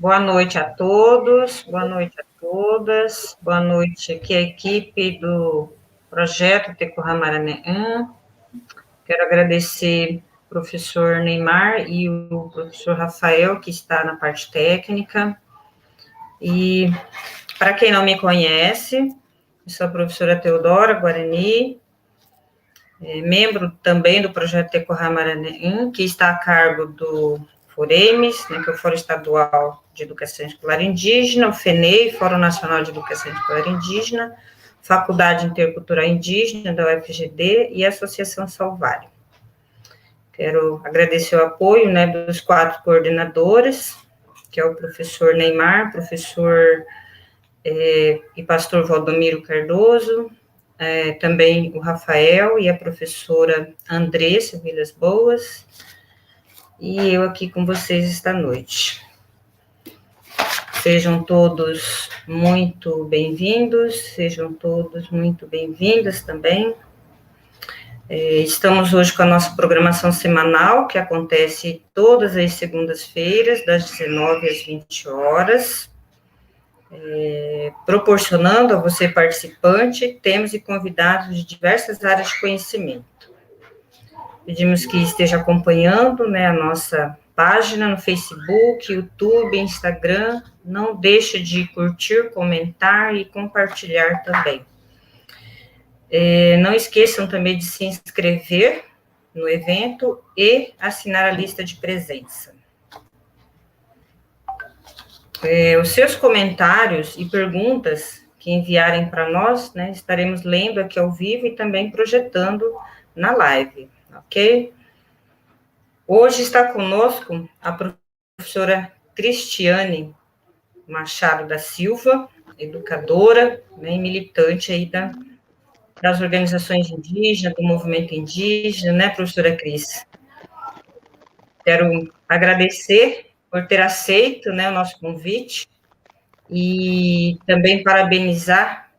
Boa noite a todos, boa noite a todas, boa noite aqui a equipe do projeto Tecorra-Maranhã. Quero agradecer o professor Neymar e o professor Rafael, que está na parte técnica. E, para quem não me conhece, eu sou a professora Teodora Guarani, membro também do projeto Tecorra-Maranhã, que está a cargo do FOREMES, né, que é o Fórum Estadual de Educação Escolar Indígena, o FENEI, Fórum Nacional de Educação Escolar Indígena, Faculdade Intercultural Indígena da UFGD e a Associação Salvário. Quero agradecer o apoio, né, dos 4 coordenadores, que é o professor Neymar, professor e pastor Valdomiro Cardoso, também o Rafael e a professora Andressa Vilas Boas, e eu aqui com vocês esta noite. Sejam todos muito bem-vindos, sejam todos muito bem-vindas também. Estamos hoje com a nossa programação semanal, que acontece todas as segundas-feiras, das 19 às 20 horas, proporcionando a você participante temas e convidados de diversas áreas de conhecimento. Pedimos que esteja acompanhando, né, a nossa página no Facebook, YouTube, Instagram. Não deixe de curtir, comentar e compartilhar também. Não esqueçam também de se inscrever no evento e assinar a lista de presença. Os seus comentários e perguntas que enviarem para nós, né, estaremos lendo aqui ao vivo e também projetando na live, ok? Hoje está conosco a professora Cristiane Machado da Silva, educadora, né, e militante aí das organizações indígenas, do movimento indígena, né, professora Cris? Quero agradecer por ter aceito, né, o nosso convite e também parabenizar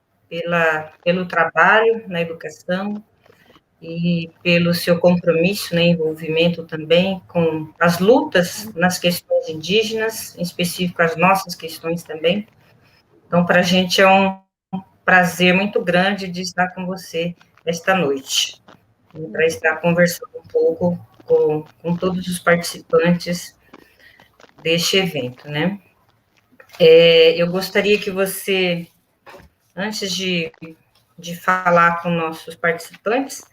pelo trabalho na educação e pelo seu compromisso, né, envolvimento também com as lutas nas questões indígenas, em específico as nossas questões também. Então, para a gente é um prazer muito grande de estar com você esta noite, para estar conversando um pouco com todos os participantes deste evento, né? Eu gostaria que você, antes de falar com nossos participantes,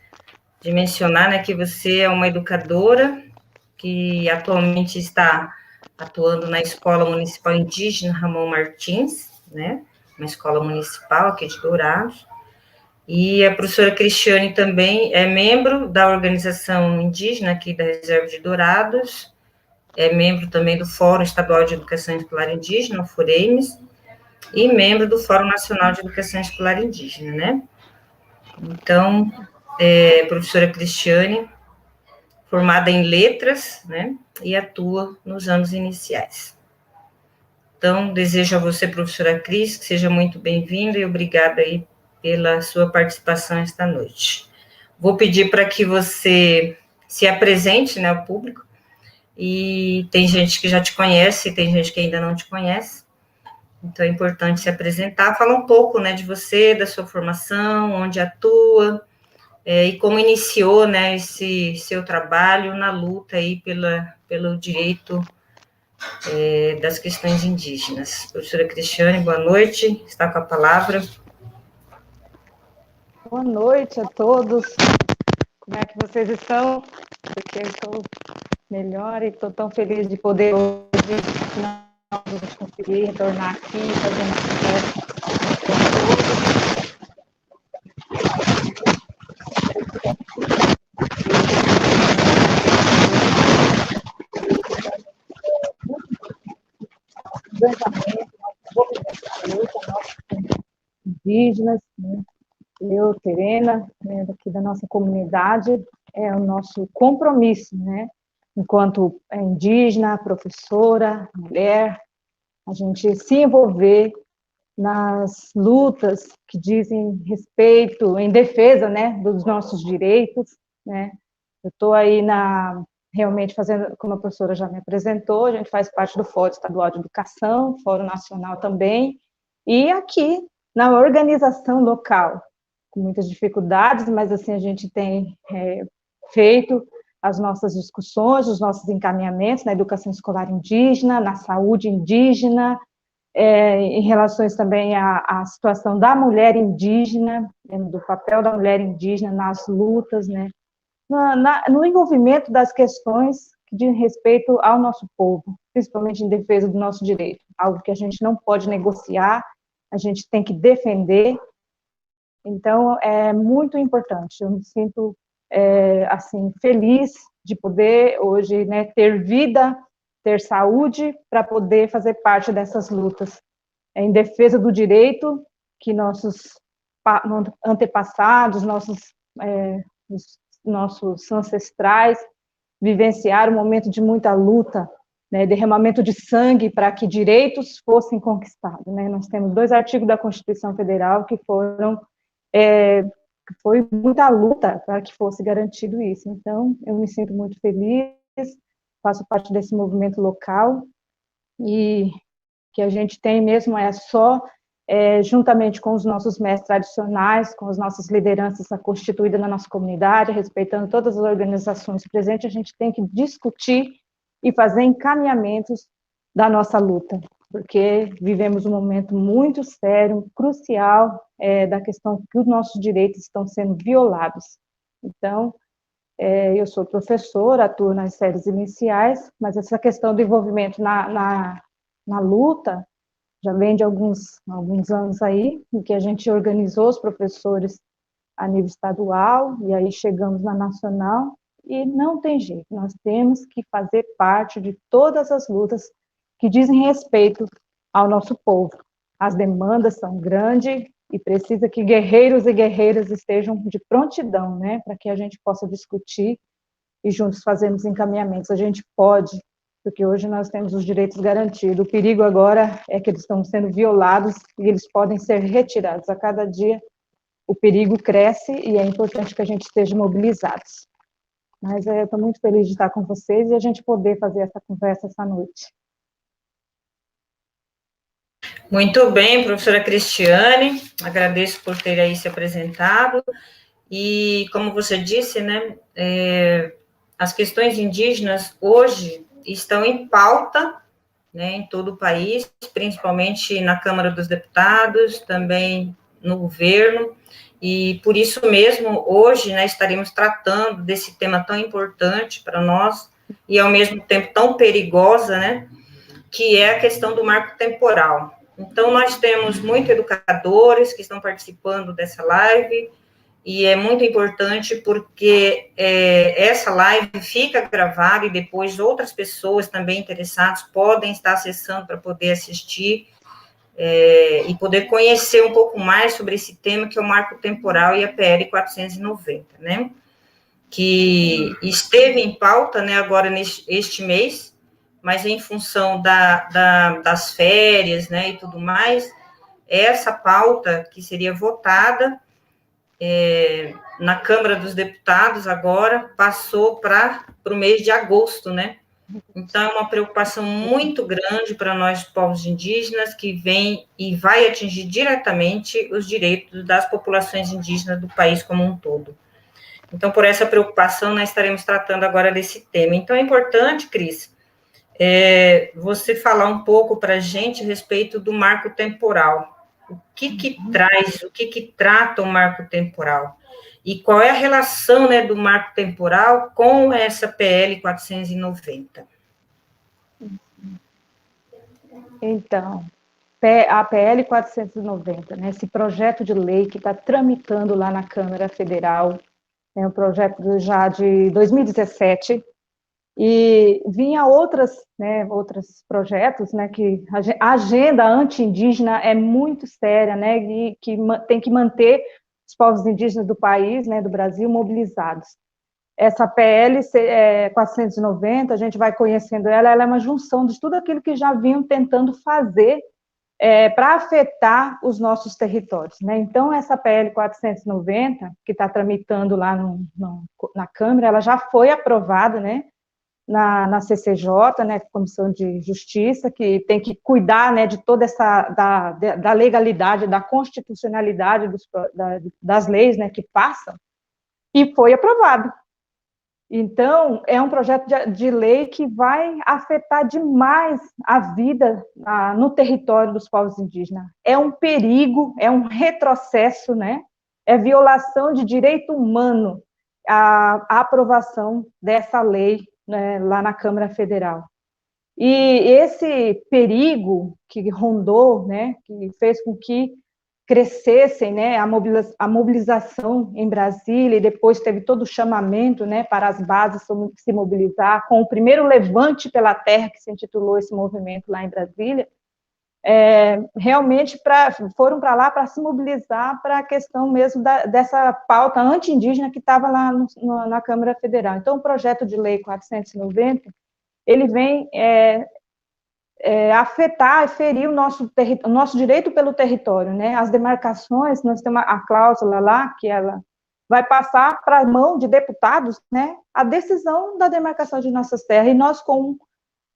de mencionar, né, que você é uma educadora que atualmente está atuando na Escola Municipal Indígena Ramon Martins, né, uma escola municipal aqui de Dourados, e a professora Cristiane também é membro da organização indígena aqui da Reserva de Dourados, é membro também do Fórum Estadual de Educação Escolar Indígena, o FOREMES, e membro do Fórum Nacional de Educação Escolar Indígena, né? Então, professora Cristiane, formada em letras, né, e atua nos anos iniciais. Então, desejo a você, professora Cris, que seja muito bem-vinda e obrigada aí pela sua participação esta noite. Vou pedir para que você se apresente, né, ao público, e tem gente que já te conhece, tem gente que ainda não te conhece, então é importante se apresentar, falar um pouco, né, de você, da sua formação, onde atua, e como iniciou, né, esse seu trabalho na luta aí pelo direito das questões indígenas. Professora Cristiane, boa noite, está com a palavra. Boa noite a todos, como é que vocês estão? Porque eu estou melhor e estou tão feliz de poder hoje, nós conseguir retornar aqui e fazer uma conversa com todos. Indígenas, né? Eu, Terena, né, daqui da nossa comunidade, é o nosso compromisso, né? Enquanto indígena, professora, mulher, a gente se envolver nas lutas que dizem respeito, em defesa, né, dos nossos direitos, né? Eu estou aí na realmente fazendo, como a professora já me apresentou, a gente faz parte do Fórum Estadual de Educação, Fórum Nacional também, e aqui, na organização local, com muitas dificuldades, mas assim a gente tem feito as nossas discussões, os nossos encaminhamentos na educação escolar indígena, na saúde indígena, em relações também à situação da mulher indígena, do papel da mulher indígena nas lutas, né, no envolvimento das questões que dizem respeito ao nosso povo, principalmente em defesa do nosso direito, algo que a gente não pode negociar, a gente tem que defender. Então, é muito importante, eu me sinto, assim, feliz de poder hoje, né, ter vida, ter saúde, para poder fazer parte dessas lutas, em defesa do direito que nossos antepassados, nossos ancestrais vivenciaram um momento de muita luta, né, derramamento de sangue para que direitos fossem conquistados, né? Nós temos 2 artigos da Constituição Federal que foi muita luta para que fosse garantido isso. Então, eu me sinto muito feliz, faço parte desse movimento local, e que a gente tem mesmo só, juntamente com os nossos mestres tradicionais, com as nossas lideranças constituídas na nossa comunidade, respeitando todas as organizações presentes, a gente tem que discutir e fazer encaminhamentos da nossa luta, porque vivemos um momento muito sério, crucial, da questão que os nossos direitos estão sendo violados. Então, eu sou professora, atuo nas séries iniciais, mas essa questão do envolvimento na luta já vem de alguns anos aí, em que a gente organizou os professores a nível estadual, e aí chegamos na nacional, e não tem jeito, nós temos que fazer parte de todas as lutas que dizem respeito ao nosso povo. As demandas são grandes, e precisa que guerreiros e guerreiras estejam de prontidão, né, para que a gente possa discutir e juntos fazermos encaminhamentos. A gente pode, porque hoje nós temos os direitos garantidos. O perigo agora é que eles estão sendo violados e eles podem ser retirados. A cada dia o perigo cresce e é importante que a gente esteja mobilizados. Mas eu estou muito feliz de estar com vocês e a gente poder fazer essa conversa essa noite. Muito bem, professora Cristiane, agradeço por ter aí se apresentado, e como você disse, né, as questões indígenas hoje estão em pauta, né, em todo o país, principalmente na Câmara dos Deputados, também no governo, e por isso mesmo, hoje, né, estaremos tratando desse tema tão importante para nós, e ao mesmo tempo tão perigosa, né, que é a questão do marco temporal. Então, nós temos muitos educadores que estão participando dessa live, e é muito importante porque essa live fica gravada e depois outras pessoas também interessadas podem estar acessando para poder assistir e poder conhecer um pouco mais sobre esse tema, que é o marco temporal e a PL 490, né? Que esteve em pauta, né, agora este mês, mas em função das férias, né, e tudo mais, essa pauta que seria votada na Câmara dos Deputados agora passou para o mês de agosto, né? Então, é uma preocupação muito grande para nós, povos indígenas, que vem e vai atingir diretamente os direitos das populações indígenas do país como um todo. Então, por essa preocupação, nós estaremos tratando agora desse tema. Então, é importante, Cris, você falar um pouco para a gente a respeito do marco temporal. O que traz, o que trata o marco temporal? E qual é a relação, né, do marco temporal com essa PL 490? Então, a PL 490, né, esse projeto de lei que está tramitando lá na Câmara Federal, é um projeto já de 2017, e vinha outros projetos, né, que a agenda anti-indígena é muito séria, né, e que tem que manter os povos indígenas do país, né, do Brasil, mobilizados. Essa PL 490, a gente vai conhecendo ela é uma junção de tudo aquilo que já vinham tentando fazer para afetar os nossos territórios, né? Então, essa PL 490, que está tramitando lá na Câmara, ela já foi aprovada, né? na CCJ, né, Comissão de Justiça, que tem que cuidar, né, de toda essa, da legalidade, da constitucionalidade das leis, né, que passam, e foi aprovado. Então, é um projeto de lei que vai afetar demais a vida no território dos povos indígenas. É um perigo, é um retrocesso, né? É violação de direito humano a aprovação dessa lei, né, lá na Câmara Federal. E esse perigo que rondou, né, que fez com que crescessem, né, a mobilização em Brasília, e depois teve todo o chamamento, né, para as bases se mobilizar, com o primeiro levante pela terra, que se intitulou esse movimento lá em Brasília, realmente foram para lá para se mobilizar para a questão mesmo dessa pauta anti-indígena que estava lá na Câmara Federal. Então, o projeto de lei 490, ele vem afetar e ferir o nosso direito pelo território, né? As demarcações, nós temos a cláusula lá, que ela vai passar para a mão de deputados, né? A decisão da demarcação de nossas terras, e nós com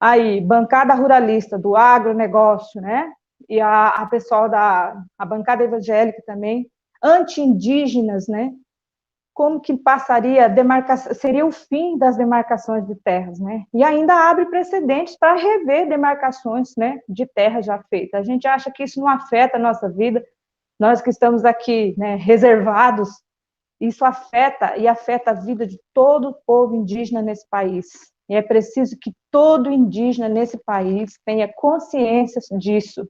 aí, bancada ruralista do agronegócio, né? E a pessoal a bancada evangélica também, anti-indígenas, né? Como que passaria, seria o fim das demarcações de terras, né? E ainda abre precedentes para rever demarcações, né, de terras já feitas. A gente acha que isso não afeta a nossa vida, nós que estamos aqui, né, reservados, isso afeta a vida de todo o povo indígena nesse país. E é preciso que todo indígena nesse país tenha consciência disso,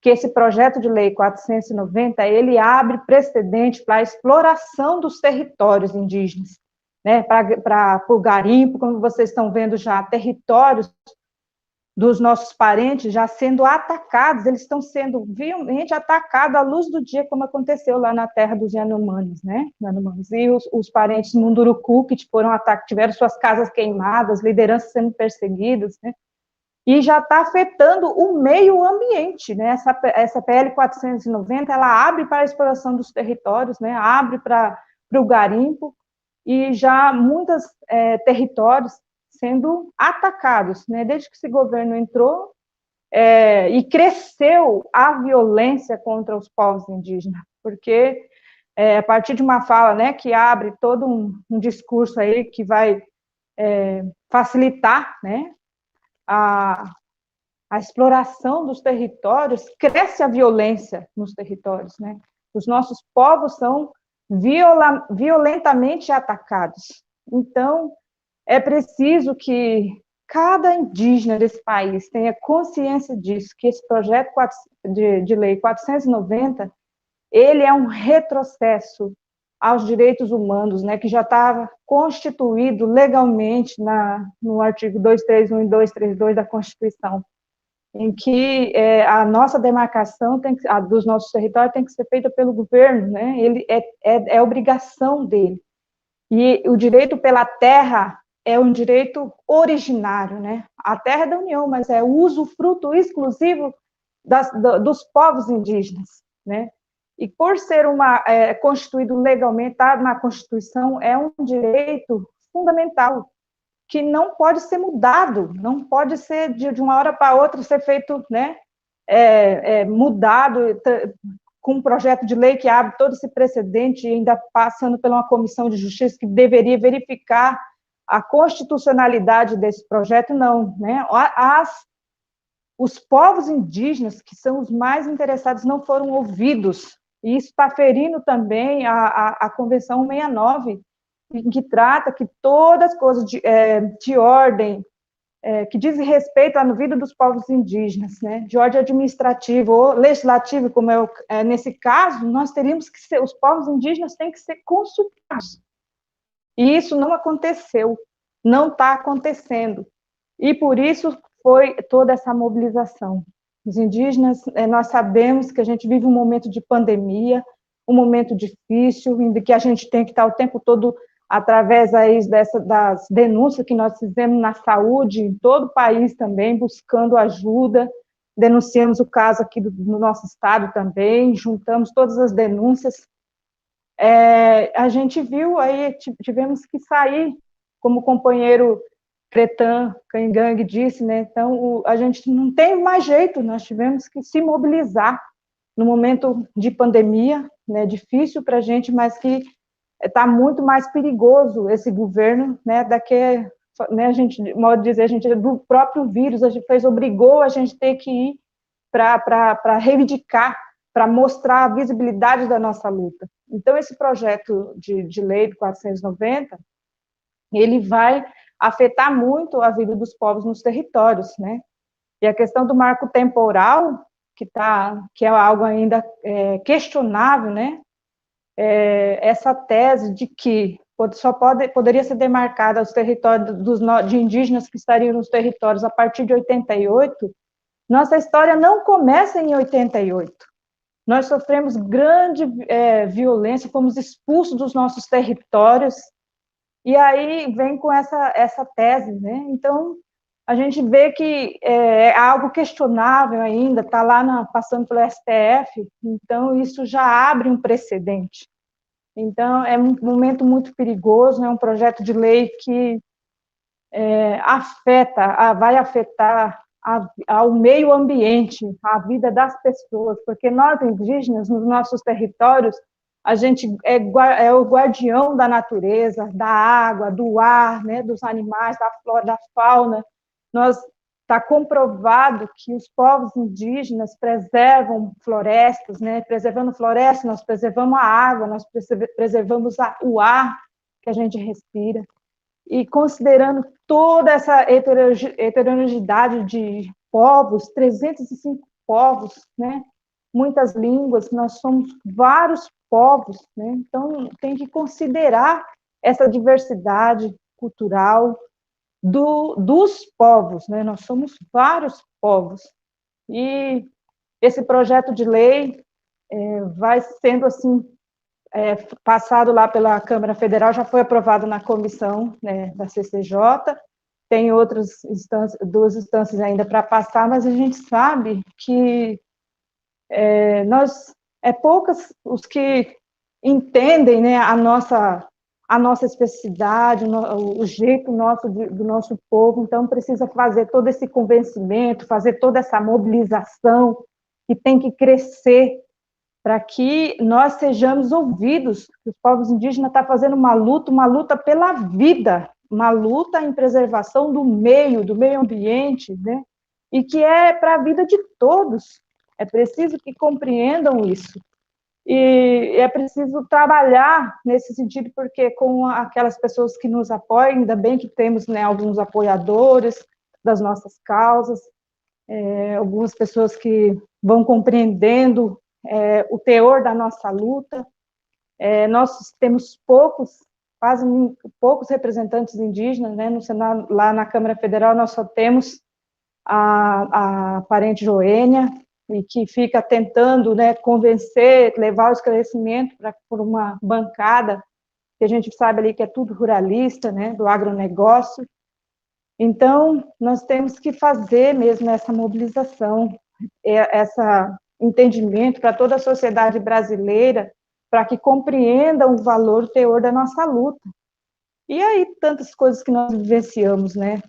que esse projeto de lei 490, ele abre precedente para a exploração dos territórios indígenas, né, para o garimpo, como vocês estão vendo já, territórios dos nossos parentes já sendo atacados, eles estão sendo violentamente atacados à luz do dia, como aconteceu lá na terra dos Yanomamis, né, Yanomamis, e os parentes Munduruku, que foram atacados, tiveram suas casas queimadas, lideranças sendo perseguidas, né, e já está afetando o meio ambiente, né? Essa PL 490, ela abre para a exploração dos territórios, né? Abre para o garimpo, e já muitos territórios sendo atacados, né? Desde que esse governo entrou, e cresceu a violência contra os povos indígenas, porque a partir de uma fala, né, que abre todo um discurso aí que vai facilitar, né, a exploração dos territórios, cresce a violência nos territórios, né? Os nossos povos são violentamente atacados. Então, é preciso que cada indígena desse país tenha consciência disso, que esse projeto de lei 490, ele é um retrocesso aos direitos humanos, né, que já estava constituído legalmente no artigo 231 e 232 da Constituição, em que a nossa demarcação dos nossos territórios tem que ser feita pelo governo, né? Ele é obrigação dele. E o direito pela terra é um direito originário, né? A terra é da União, mas é usufruto exclusivo dos povos indígenas, né? E por ser constituído legalmente, tá na Constituição, é um direito fundamental, que não pode ser mudado, não pode ser de uma hora para outra ser feito, né, mudado com um projeto de lei que abre todo esse precedente, ainda passando por uma comissão de justiça que deveria verificar a constitucionalidade desse projeto, não, né? Os povos indígenas, que são os mais interessados, não foram ouvidos, e isso está ferindo também a Convenção 169, que trata que todas as coisas de ordem, que dizem respeito à vida dos povos indígenas, né, de ordem administrativa ou legislativa, como nesse caso, nós teríamos que os povos indígenas têm que ser consultados. E isso não aconteceu, não está acontecendo. E por isso foi toda essa mobilização. Os indígenas, nós sabemos que a gente vive um momento de pandemia, um momento difícil, em que a gente tem que estar o tempo todo, através aí das denúncias que nós fizemos na saúde, em todo o país também, buscando ajuda, denunciamos o caso aqui no nosso estado também, juntamos todas as denúncias. A gente viu aí, tivemos que sair, como o companheiro Pretan Cangang disse, né? Então, a gente não tem mais jeito, nós tivemos que se mobilizar no momento de pandemia, né? Difícil para a gente, mas que está muito mais perigoso esse governo, né? Né, a gente, de modo de dizer, a gente do próprio vírus, a gente obrigou a gente ter que ir para reivindicar, para mostrar a visibilidade da nossa luta. Então, esse projeto de lei do 490, ele vai afetar muito a vida dos povos nos territórios, né? E a questão do marco temporal, que é algo ainda questionável, né? Essa tese de que poderia ser demarcada os territórios de indígenas que estariam nos territórios a partir de 88, nossa história não começa em 88. Nós sofremos grande violência, fomos expulsos dos nossos territórios, e aí vem com essa tese, né? Então, a gente vê que é algo questionável ainda, está lá passando pelo STF, então isso já abre um precedente. Então, é um momento muito perigoso, é um projeto de lei que vai afetar ao meio ambiente, a vida das pessoas, porque nós, indígenas, nos nossos territórios, a gente é o guardião da natureza, da água, do ar, né, dos animais, da flora, da fauna. Está comprovado que os povos indígenas preservam florestas, né? Preservando florestas, nós preservamos a água, nós preservamos o ar que a gente respira. E considerando toda essa heterogeneidade de povos, 305 povos, né? Muitas línguas, nós somos vários povos, né? Então tem que considerar essa diversidade cultural dos povos, né? Nós somos vários povos, e esse projeto de lei vai sendo assim passado lá pela Câmara Federal, já foi aprovado na comissão, né, da CCJ, tem duas instâncias ainda para passar, mas a gente sabe que poucas os que entendem, né, a nossa especificidade, o jeito do nosso povo, então precisa fazer todo esse convencimento, fazer toda essa mobilização, que tem que crescer para que nós sejamos ouvidos. Os povos indígenas estão fazendo uma luta pela vida, uma luta em preservação do meio ambiente, né? E que é para a vida de todos. É preciso que compreendam isso. E é preciso trabalhar nesse sentido, porque com aquelas pessoas que nos apoiam, ainda bem que temos, né, alguns apoiadores das nossas causas, algumas pessoas que vão compreendendo o teor da nossa luta. Nós temos quase poucos representantes indígenas, né? No Senado, lá na Câmara Federal, nós só temos a parente Joênia, e que fica tentando, né, convencer, levar o esclarecimento por uma bancada, que a gente sabe ali que é tudo ruralista, né, do agronegócio. Então, nós temos que fazer mesmo essa mobilização, esse entendimento para toda a sociedade brasileira, para que compreendam o valor, o teor da nossa luta. E aí, tantas coisas que nós vivenciamos, né,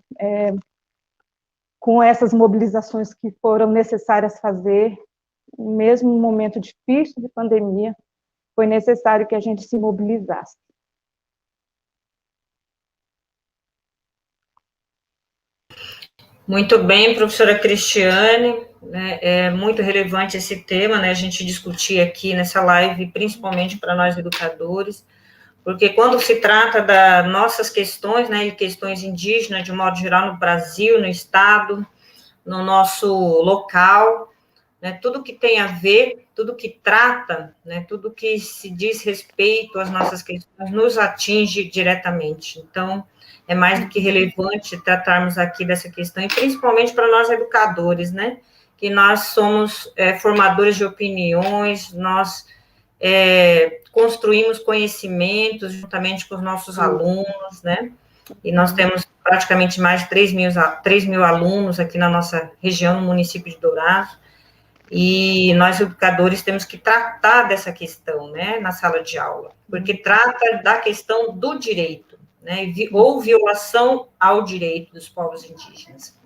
com essas mobilizações que foram necessárias fazer, mesmo no momento difícil de pandemia, foi necessário que a gente se mobilizasse. Muito bem, professora Cristiane, né, é muito relevante esse tema, né, a gente discutir aqui nessa live, principalmente para nós educadores, porque quando se trata das nossas questões, né, e questões indígenas, de modo geral, no Brasil, no Estado, no nosso local, né, tudo que tem a ver, tudo que trata, né, tudo que se diz respeito às nossas questões, nos atinge diretamente. Então, é mais do que relevante tratarmos aqui dessa questão, e principalmente para nós educadores, né, que nós somos formadores de opiniões, nós construímos conhecimentos juntamente com os nossos alunos, né, e nós temos praticamente mais de 3 mil alunos aqui na nossa região, no município de Dourados, e nós, educadores, temos que tratar dessa questão, né, na sala de aula, porque trata da questão do direito, né, ou violação ao direito dos povos indígenas.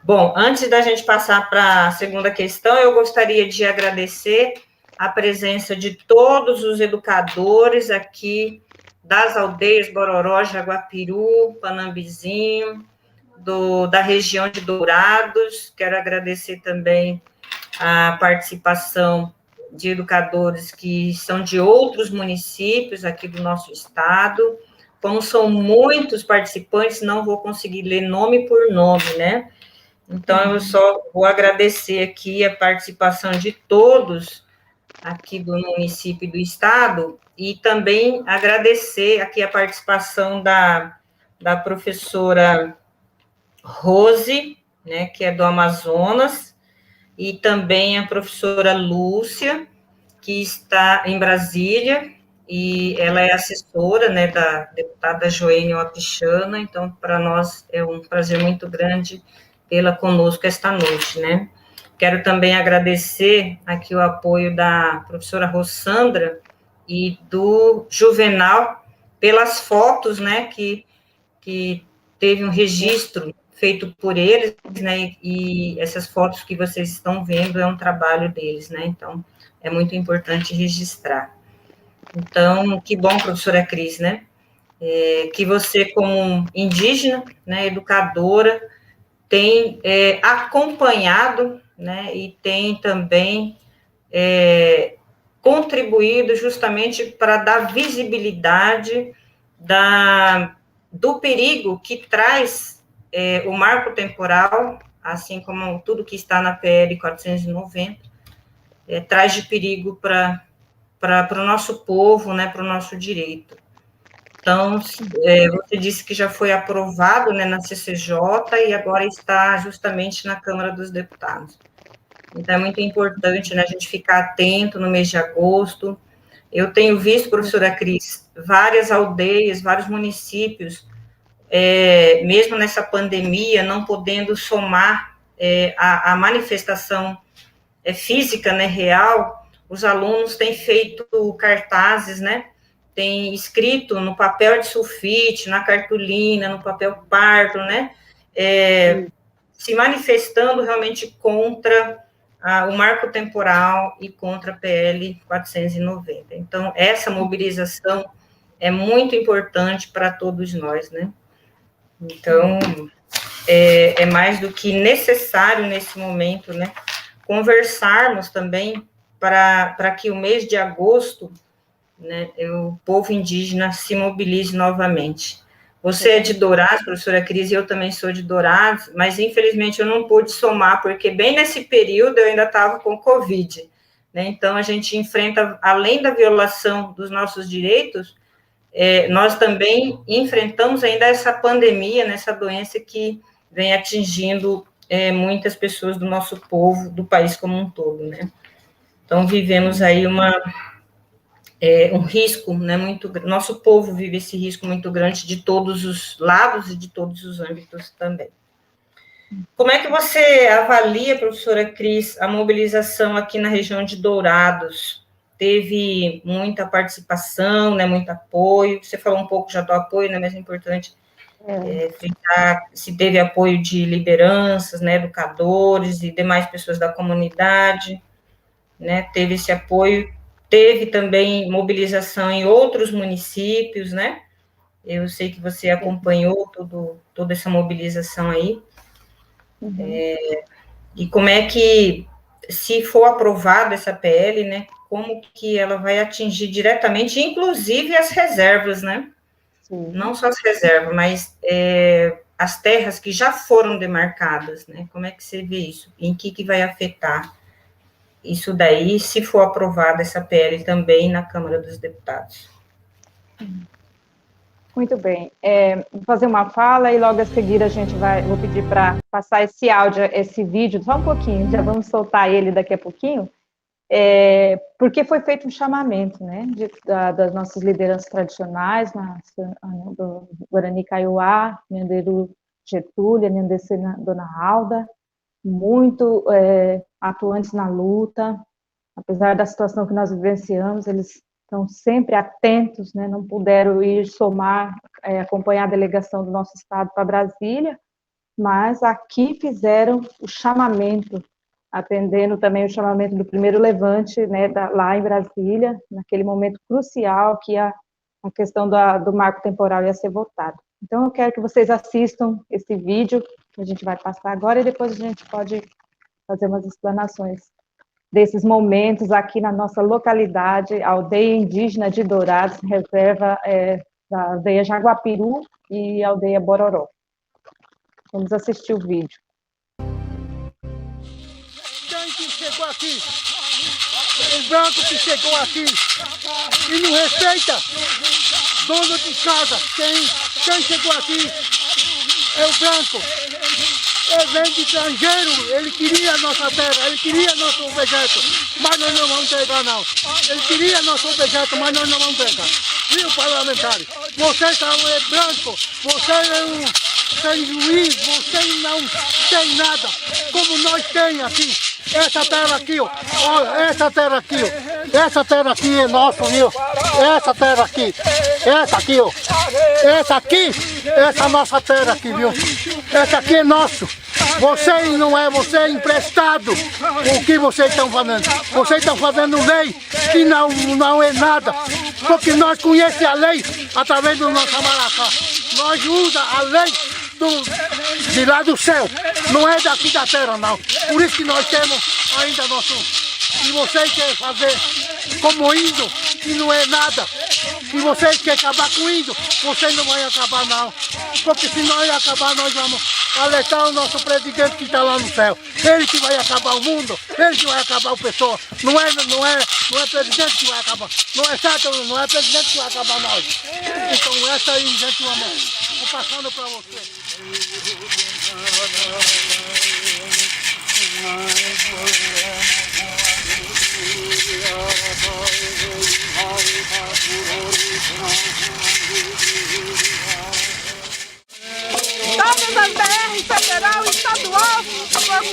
Bom, antes da gente passar para a segunda questão, eu gostaria de agradecer a presença de todos os educadores aqui das aldeias Bororó, Jaguapiru, Panambizinho, da região de Dourados. Quero agradecer também a participação de educadores que são de outros municípios aqui do nosso estado. Como são muitos participantes, não vou conseguir ler nome por nome, né? Então, eu só vou agradecer aqui a participação de todos aqui do município e do estado, e também agradecer aqui a participação da professora Rose, né, que é do Amazonas, e também a professora Lúcia, que está em Brasília, e ela é assessora, né, da deputada Joênia Wapichana, então, para nós é um prazer muito grande tê-la conosco esta noite, né. Quero também agradecer aqui o apoio da professora Rossandra e do Juvenal pelas fotos, né, que teve um registro feito por eles, né, e essas fotos que vocês estão vendo é um trabalho deles, né, então é muito importante registrar. Então, que bom, professora Cris, né, que você, como indígena, né, educadora, tem acompanhado, né, e tem também contribuído justamente para dar visibilidade do perigo que traz o marco temporal, assim como tudo que está na PL 490, traz de perigo para o nosso povo, né, para o nosso direito. Então, você disse que já foi aprovado, né, na CCJ e agora está justamente na Câmara dos Deputados. Então, é muito importante, né, a gente ficar atento no mês de agosto. Eu tenho visto, professora Cris, várias aldeias, vários municípios, mesmo nessa pandemia, não podendo somar a manifestação física, né, real, os alunos têm feito cartazes, né, tem escrito no papel de sulfite, na cartolina, no papel pardo, né, se manifestando realmente contra o marco temporal e contra a PL 490. Então, essa mobilização é muito importante para todos nós, né. Então, é mais do que necessário nesse momento, né, conversarmos também para que o mês de agosto, né, o povo indígena se mobilize novamente. Você é de Dourados, professora Cris, e eu também sou de Dourados, mas infelizmente eu não pude somar, porque bem nesse período eu ainda estava com Covid, né, então a gente enfrenta, além da violação dos nossos direitos, nós também enfrentamos ainda essa pandemia, nessa doença que vem atingindo muitas pessoas do nosso povo, do país como um todo, né. Então, vivemos aí um risco, né, muito, nosso povo vive esse risco muito grande de todos os lados e de todos os âmbitos também. Como é que você avalia, professora Cris, a mobilização aqui na região de Dourados? Teve muita participação, né, muito apoio, você falou um pouco já do apoio, né, mas é importante frisar se teve apoio de lideranças, né, educadores e demais pessoas da comunidade, né, teve esse apoio. Teve também mobilização em outros municípios, né? Eu sei que você acompanhou toda essa mobilização aí. E como é que, se for aprovada essa PL, né, como que ela vai atingir diretamente, inclusive as reservas, né? Sim. Não só as reservas, mas as terras que já foram demarcadas, né? Como é que você vê isso? Em que vai afetar isso daí, se for aprovada essa PL também na Câmara dos Deputados? Muito bem. Vou fazer uma fala e logo a seguir vou pedir para passar esse áudio, esse vídeo, só um pouquinho, já vamos soltar ele daqui a pouquinho, porque foi feito um chamamento, né, das nossas lideranças tradicionais, do Guarani Kaiowá, Nhanderu Getúlio, Nhandecê Dona Alda, muito atuantes na luta, apesar da situação que nós vivenciamos, eles estão sempre atentos, né, não puderam ir somar, acompanhar a delegação do nosso estado para Brasília, mas aqui fizeram o chamamento, atendendo também o chamamento do primeiro levante, né, lá em Brasília, naquele momento crucial que a questão do marco temporal ia ser votado. Então, eu quero que vocês assistam esse vídeo que a gente vai passar agora e depois a gente pode fazer umas explanações desses momentos aqui na nossa localidade, aldeia indígena de Dourados, reserva da aldeia Jaguapiru e aldeia Bororó. Vamos assistir o vídeo. Quem que chegou aqui? O branco que chegou aqui e não respeita, dono de casa, quem chegou aqui é o branco. Ele vem de estrangeiro, ele queria a nossa terra, ele queria nosso objeto, mas nós não vamos entregar não. Ele queria nosso objeto, mas nós não vamos entregar. Viu, parlamentares? Vocês são branco, vocês é sem juiz, vocês não tem nada, como nós tem aqui. Essa terra aqui, ó, essa terra aqui, ó, essa terra aqui é nossa, viu? Essa terra aqui, essa aqui, ó, essa é nossa terra aqui, viu? Essa aqui é nosso. Vocês não é, você é emprestado. O que vocês estão fazendo? Vocês estão fazendo lei que não é nada, porque nós conhecemos a lei através do nosso Amaracá. Nós usamos a lei de lá do céu, não é daqui da terra não. Por isso que nós temos ainda nosso. Se vocês querem fazer como índio, que não é nada. Se vocês querem acabar com o índio, vocês não vão acabar não. Porque se nós acabar, nós vamos alertar o nosso presidente que está lá no céu. Ele que vai acabar o mundo, ele que vai acabar o pessoal. Não é presidente que vai acabar. Não é certo, não é presidente que vai acabar nós. Então essa aí, gente, vou passando para você. Todas as BR federal e estadual,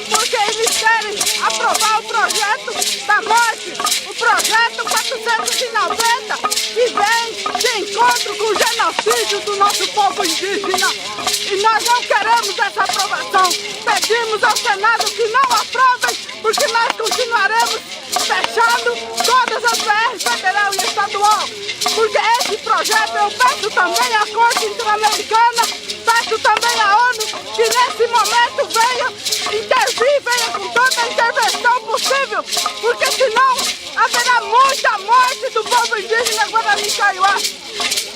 porque eles querem aprovar o projeto da morte, o projeto 490, que vem de encontro com o genocídio do nosso povo indígena. E nós não queremos essa aprovação. Pedimos ao Senado que não aprovem, porque nós continuaremos fechando todas as BR federal e estadual. Porque esse projeto eu peço também à Corte Interamericana, peço também à ONU, que nesse momento venha intervir, venha com toda a intervenção possível, porque senão haverá muita morte do povo indígena Guarani Kaiowá.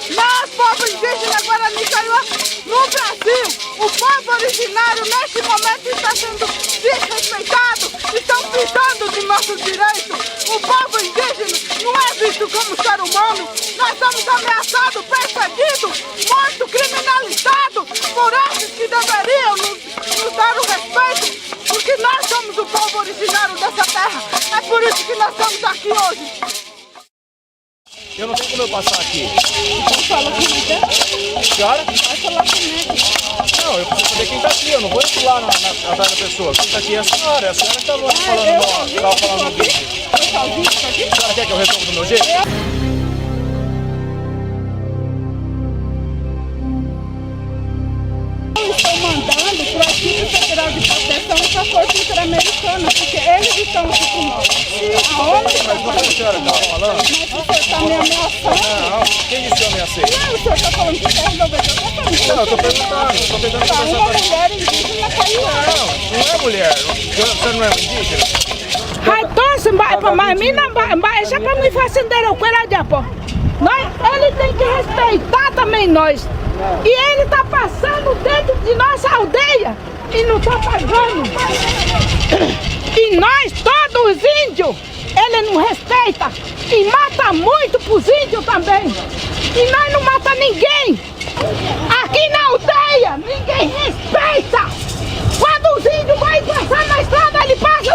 Nós, povo indígena Guarani Kaiowá, no Brasil, o povo originário nesse momento está sendo desrespeitado, estão pisando dos nossos direitos. O povo indígena não é visto como ser humano, nós somos ameaçados, perseguidos, mortos, criminalizados por esses que deveriam nos dar o respeito, porque nós somos o povo originário dessa terra. É por isso que nós estamos aqui hoje. Eu não tenho como eu passar aqui. Então fala comigo. Senhora? Vai falar comigo. Não, eu preciso saber quem tá aqui. Eu não vou ir lá atrás da pessoa. Quem tá aqui é a senhora. É a senhora que tá falando no vídeo. Eu sozinho, tá aqui? A senhora quer que eu resolva do meu jeito? Eu estou mandando para a equipe federal de proteção e para a Força Interamericana, porque eles estão aqui com nós. Aonde está Mas o que a senhora estava falando? Mas o senhor está me ameaçando. Não, quem disse que eu ameacei? Não, o senhor está falando que quer resolver. Eu estou perguntando. Não, eu tô perguntando. Estou tentando Tá, conversar uma com a mulher indígena caiu. Não é mulher. Você não é um indígena? Então, mas mim não vai, já para me fazendeiro, coisa de apo. Ele tem que respeitar também nós. E ele está passando dentro de nossa aldeia e não está pagando. E nós, todos os índios, ele não respeita e mata muito pros índios também. E nós não mata ninguém. Aqui na aldeia, ninguém respeita. Quando os índios vão passar na estrada, ele passa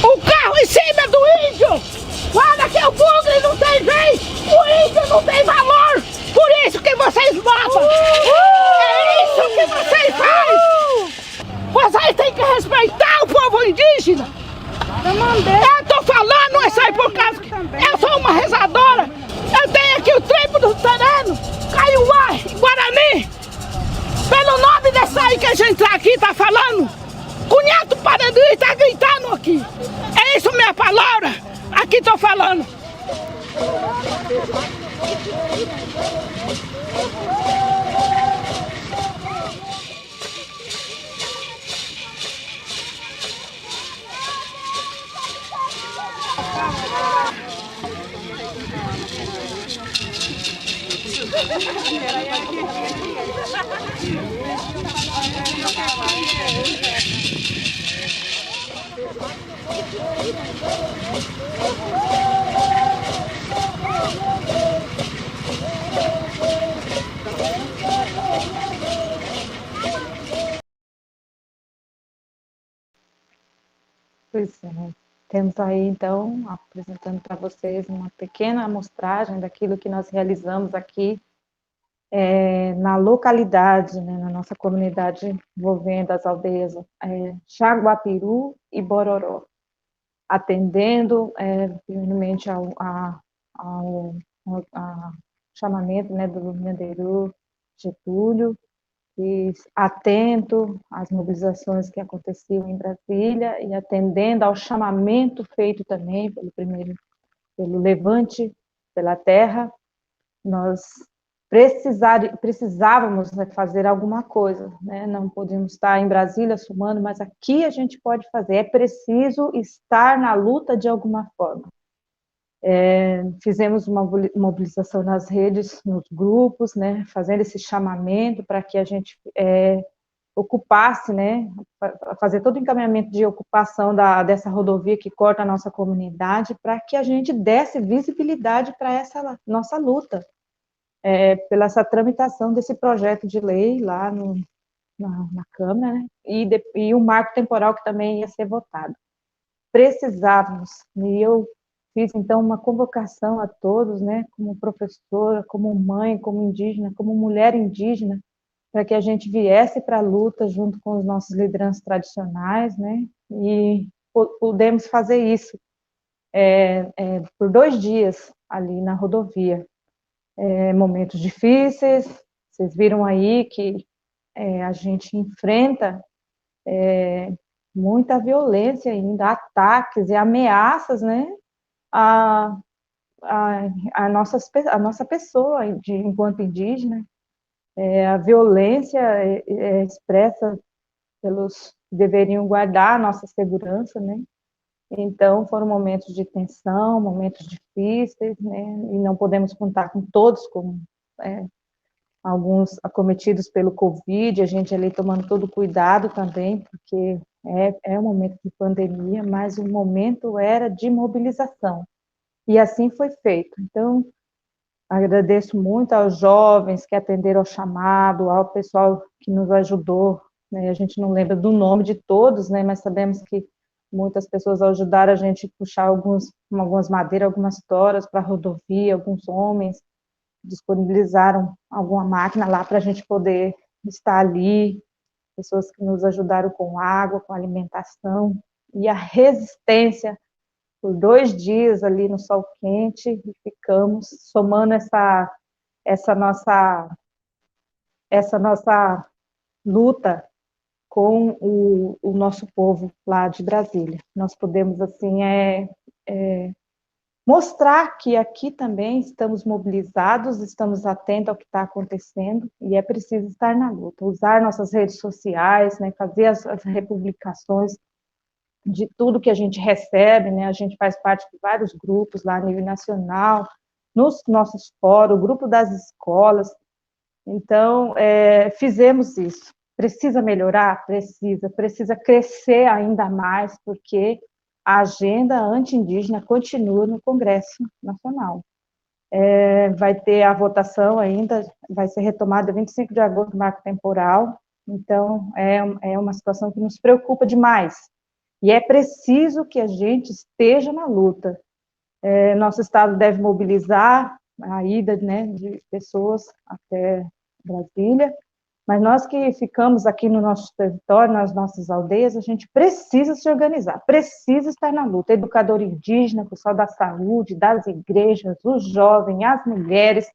o carro em cima do índio. Olha que o bugre não tem vez, o índio não tem valor. Por isso que vocês matam. É isso que vocês fazem. Vocês têm que respeitar o povo indígena. Eu tô falando isso aí por causa que eu sou uma rezadora aí que a gente tá aqui, tá falando? Cunhado Paredão tá gritando aqui. É isso minha palavra? Aqui tô falando. Pois é. Temos aí, então, apresentando para vocês uma pequena amostragem daquilo que nós realizamos aqui na localidade, né, na nossa comunidade envolvendo as aldeias Jaguapiru e Bororó, atendendo primeiramente ao chamamento, né, do Nhanderu Getúlio, e atento às mobilizações que aconteciam em Brasília e atendendo ao chamamento feito também pelo Levante pela Terra. Nós precisávamos, né, fazer alguma coisa, né? Não podíamos estar em Brasília sumando, mas aqui a gente pode fazer. É preciso estar na luta de alguma forma. Fizemos uma mobilização nas redes, nos grupos, né, fazendo esse chamamento para que a gente ocupasse, né, fazer todo o encaminhamento de ocupação dessa rodovia que corta a nossa comunidade, para que a gente desse visibilidade para essa nossa luta, pela essa tramitação desse projeto de lei lá na Câmara, né, e o marco temporal que também ia ser votado. Precisávamos, e eu fiz, então, uma convocação a todos, né, como professora, como mãe, como indígena, como mulher indígena, para que a gente viesse para a luta junto com os nossos lideranças tradicionais, né, e pudemos fazer isso por 2 dias ali na rodovia. Momentos difíceis, vocês viram aí que a gente enfrenta muita violência ainda, ataques e ameaças, né, a nossa pessoa enquanto indígena. A violência expressa pelos que deveriam guardar a nossa segurança, né? Então, foram momentos de tensão, momentos difíceis, né? E não podemos contar com todos, como alguns acometidos pelo Covid, a gente ali tomando todo cuidado também, porque é um momento de pandemia, mas o momento era de mobilização. E assim foi feito. Então, agradeço muito aos jovens que atenderam ao chamado, ao pessoal que nos ajudou, né? A gente não lembra do nome de todos, né? Mas sabemos que muitas pessoas ajudaram a gente a puxar algumas madeiras, algumas toras para a rodovia, alguns homens disponibilizaram alguma máquina lá para a gente poder estar ali, pessoas que nos ajudaram com água, com alimentação, e a resistência por 2 dias ali no sol quente, e ficamos somando essa nossa luta com o nosso povo lá de Brasília. Nós podemos, assim, mostrar que aqui também estamos mobilizados, estamos atentos ao que está acontecendo, e é preciso estar na luta, usar nossas redes sociais, né, fazer as republicações de tudo que a gente recebe, né? A gente faz parte de vários grupos lá a nível nacional, nos nossos fóruns, o grupo das escolas. Então, fizemos isso. Precisa melhorar? Precisa crescer ainda mais, porque a agenda anti-indígena continua no Congresso Nacional. Vai ter a votação ainda, vai ser retomada 25 de agosto, marco temporal. Então, é uma situação que nos preocupa demais. E é preciso que a gente esteja na luta. Nosso Estado deve mobilizar a ida, né, de pessoas até Brasília, mas nós que ficamos aqui no nosso território, nas nossas aldeias, a gente precisa se organizar, precisa estar na luta. Educador indígena, pessoal da saúde, das igrejas, os jovens, as mulheres.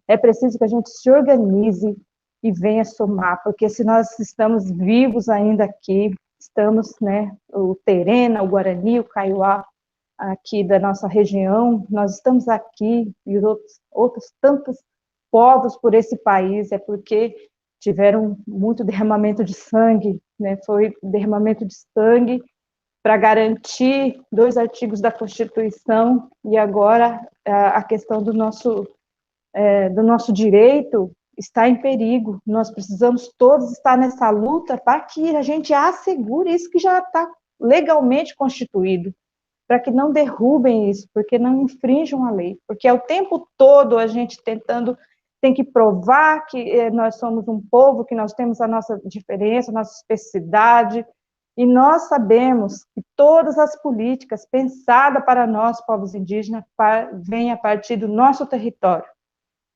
É preciso que a gente se organize e venha somar, porque se nós estamos vivos ainda aqui, estamos, né, o Terena, o Guarani, o Kaiowá, aqui da nossa região, nós estamos aqui, e outros tantos povos por esse país, é porque tiveram muito derramamento de sangue, né, foi derramamento de sangue para garantir 2 artigos da Constituição, e agora a questão do nosso direito está em perigo. Nós precisamos todos estar nessa luta para que a gente assegure isso que já está legalmente constituído, para que não derrubem isso, porque não infringam a lei, porque é o tempo todo a gente tem que provar que nós somos um povo, que nós temos a nossa diferença, a nossa especificidade, e nós sabemos que todas as políticas pensadas para nós, povos indígenas, vêm a partir do nosso território.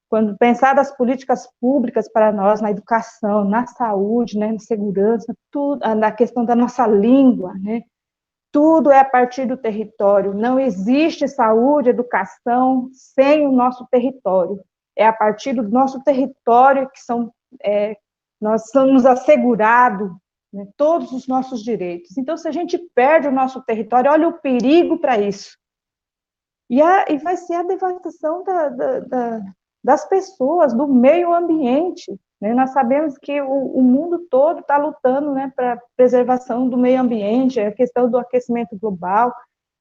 Quando pensar das políticas públicas para nós, na educação, na saúde, né, na segurança, tudo, na questão da nossa língua, né, tudo é a partir do território. Não existe saúde, educação sem o nosso território. É a partir do nosso território que nós somos assegurados, né, todos os nossos direitos. Então, se a gente perde o nosso território, olha o perigo para isso. E vai ser a devastação das pessoas, do meio ambiente. Né? Nós sabemos que o mundo todo está lutando, né, para a preservação do meio ambiente, a questão do aquecimento global,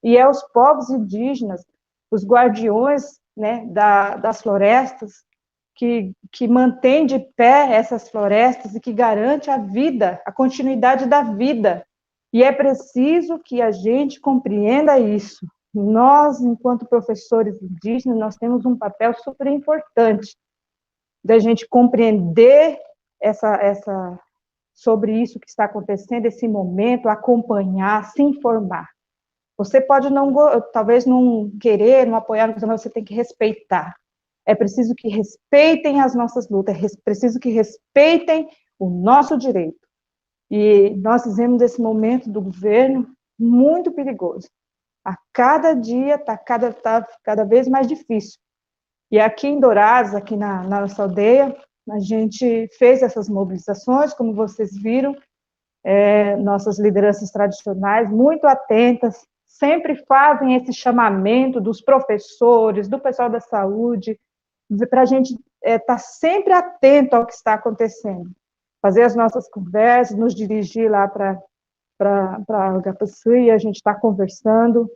e os povos indígenas, os guardiões, né, das florestas, que mantém de pé essas florestas e que garante a vida, a continuidade da vida. E é preciso que a gente compreenda isso. Nós, enquanto professores indígenas, nós temos um papel super importante da gente compreender sobre isso que está acontecendo, esse momento, acompanhar, se informar. Você pode talvez não querer, não apoiar, mas você tem que respeitar. É preciso que respeitem as nossas lutas, é preciso que respeitem o nosso direito. E nós fizemos esse momento do governo muito perigoso. A cada dia está cada vez mais difícil. E aqui em Dourados, aqui na nossa aldeia, a gente fez essas mobilizações, como vocês viram, nossas lideranças tradicionais, muito atentas, sempre fazem esse chamamento dos professores, do pessoal da saúde, para a gente estar sempre atento ao que está acontecendo. Fazer as nossas conversas, nos dirigir lá para Agapuçu, e a gente está conversando,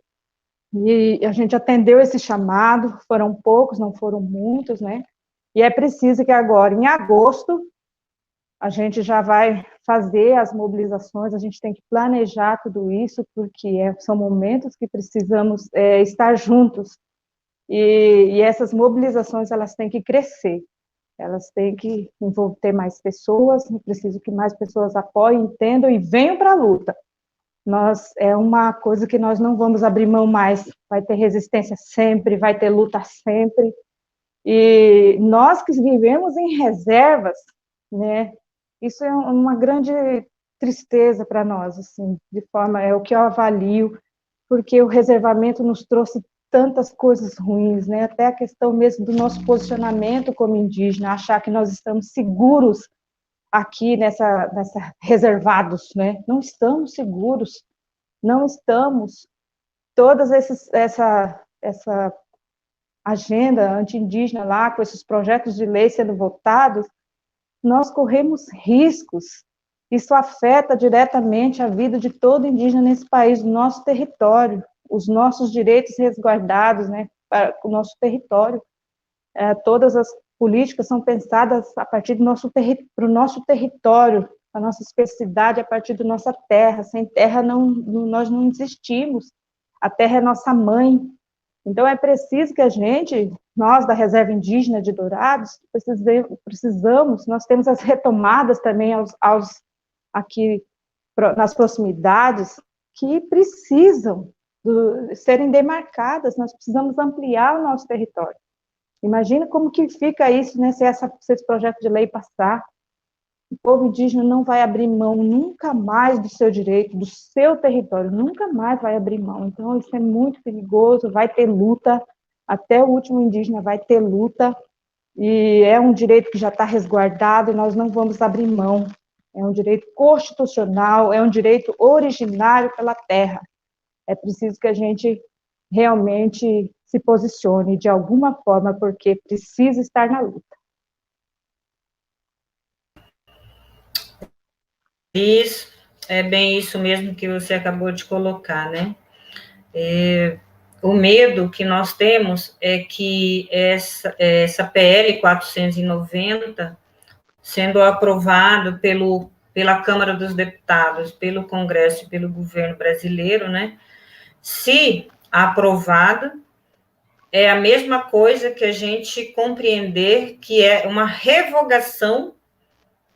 e a gente atendeu esse chamado, foram poucos, não foram muitos, né? E é preciso que agora, em agosto, a gente já vai fazer as mobilizações, a gente tem que planejar tudo isso, porque são momentos que precisamos estar juntos, e essas mobilizações, elas têm que crescer, elas têm que ter mais pessoas, é preciso que mais pessoas apoiem, entendam e venham para a luta. É uma coisa que nós não vamos abrir mão mais, vai ter resistência sempre, vai ter luta sempre, e nós que vivemos em reservas, né, isso é uma grande tristeza para nós, assim, de forma, é o que eu avalio, porque o reservamento nos trouxe tantas coisas ruins, né, até a questão mesmo do nosso posicionamento como indígena, achar que nós estamos seguros aqui nessa reservados, né, não estamos seguros, não estamos, todas essa agenda anti-indígena lá, com esses projetos de lei sendo votados, nós corremos riscos, isso afeta diretamente a vida de todo indígena nesse país, no nosso território, os nossos direitos resguardados, né, para o nosso território, todas as políticas são pensadas a partir do para o nosso território, a nossa especificidade a partir da nossa terra, sem terra nós não existimos, a terra é nossa mãe, então é preciso que nós da Reserva Indígena de Dourados, precisamos, nós temos as retomadas também aqui nas proximidades, que precisam serem demarcadas, nós precisamos ampliar o nosso território. Imagina como que fica isso, né, se esse projeto de lei passar. O povo indígena não vai abrir mão nunca mais do seu direito, do seu território, nunca mais vai abrir mão. Então, isso é muito perigoso, vai ter luta, até o último indígena vai ter luta, e é um direito que já está resguardado e nós não vamos abrir mão. É um direito constitucional, é um direito originário pela terra. É preciso que a gente realmente se posicione de alguma forma, porque precisa estar na luta. Isso, é bem isso mesmo que você acabou de colocar, né? O medo que nós temos é que essa PL 490, sendo aprovado pela Câmara dos Deputados, pelo Congresso e pelo governo brasileiro, né? Se aprovado, é a mesma coisa que a gente compreender que é uma revogação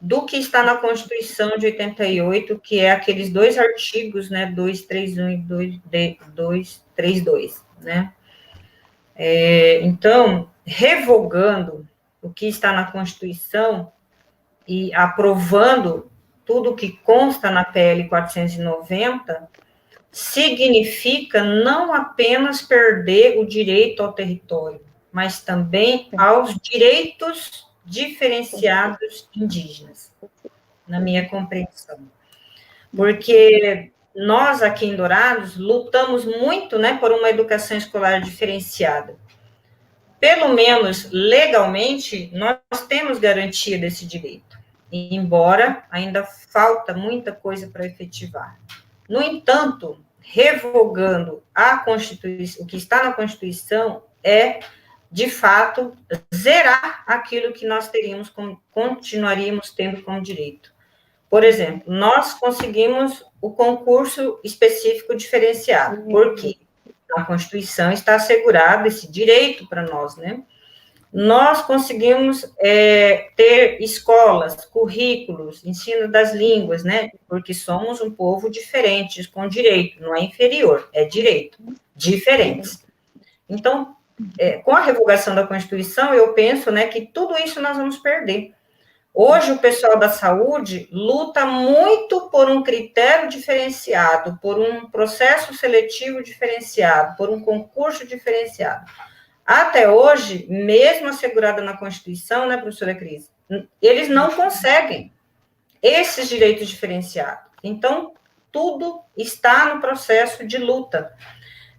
do que está na Constituição de 88, que é aqueles 2 artigos, né, 231 e 232, né? Então, revogando o que está na Constituição e aprovando tudo que consta na PL 490, significa não apenas perder o direito ao território, mas também aos direitos diferenciados indígenas, na minha compreensão. Porque nós, aqui em Dourados, lutamos muito, né, por uma educação escolar diferenciada. Pelo menos, legalmente, nós temos garantia desse direito, embora ainda falta muita coisa para efetivar. No entanto, revogando a Constituição, o que está na Constituição é, de fato, zerar aquilo que nós continuaríamos tendo como direito. Por exemplo, nós conseguimos o concurso específico diferenciado. Por quê? Na Constituição está assegurado esse direito para nós, né? Nós conseguimos ter escolas, currículos, ensino das línguas, né? Porque somos um povo diferente, com direito, não é inferior, é direito, diferentes. Então, com a revogação da Constituição, eu penso, né, que tudo isso nós vamos perder. Hoje, o pessoal da saúde luta muito por um critério diferenciado, por um processo seletivo diferenciado, por um concurso diferenciado. Até hoje, mesmo assegurado na Constituição, né, professora Cris, eles não conseguem esses direitos diferenciados. Então, tudo está no processo de luta.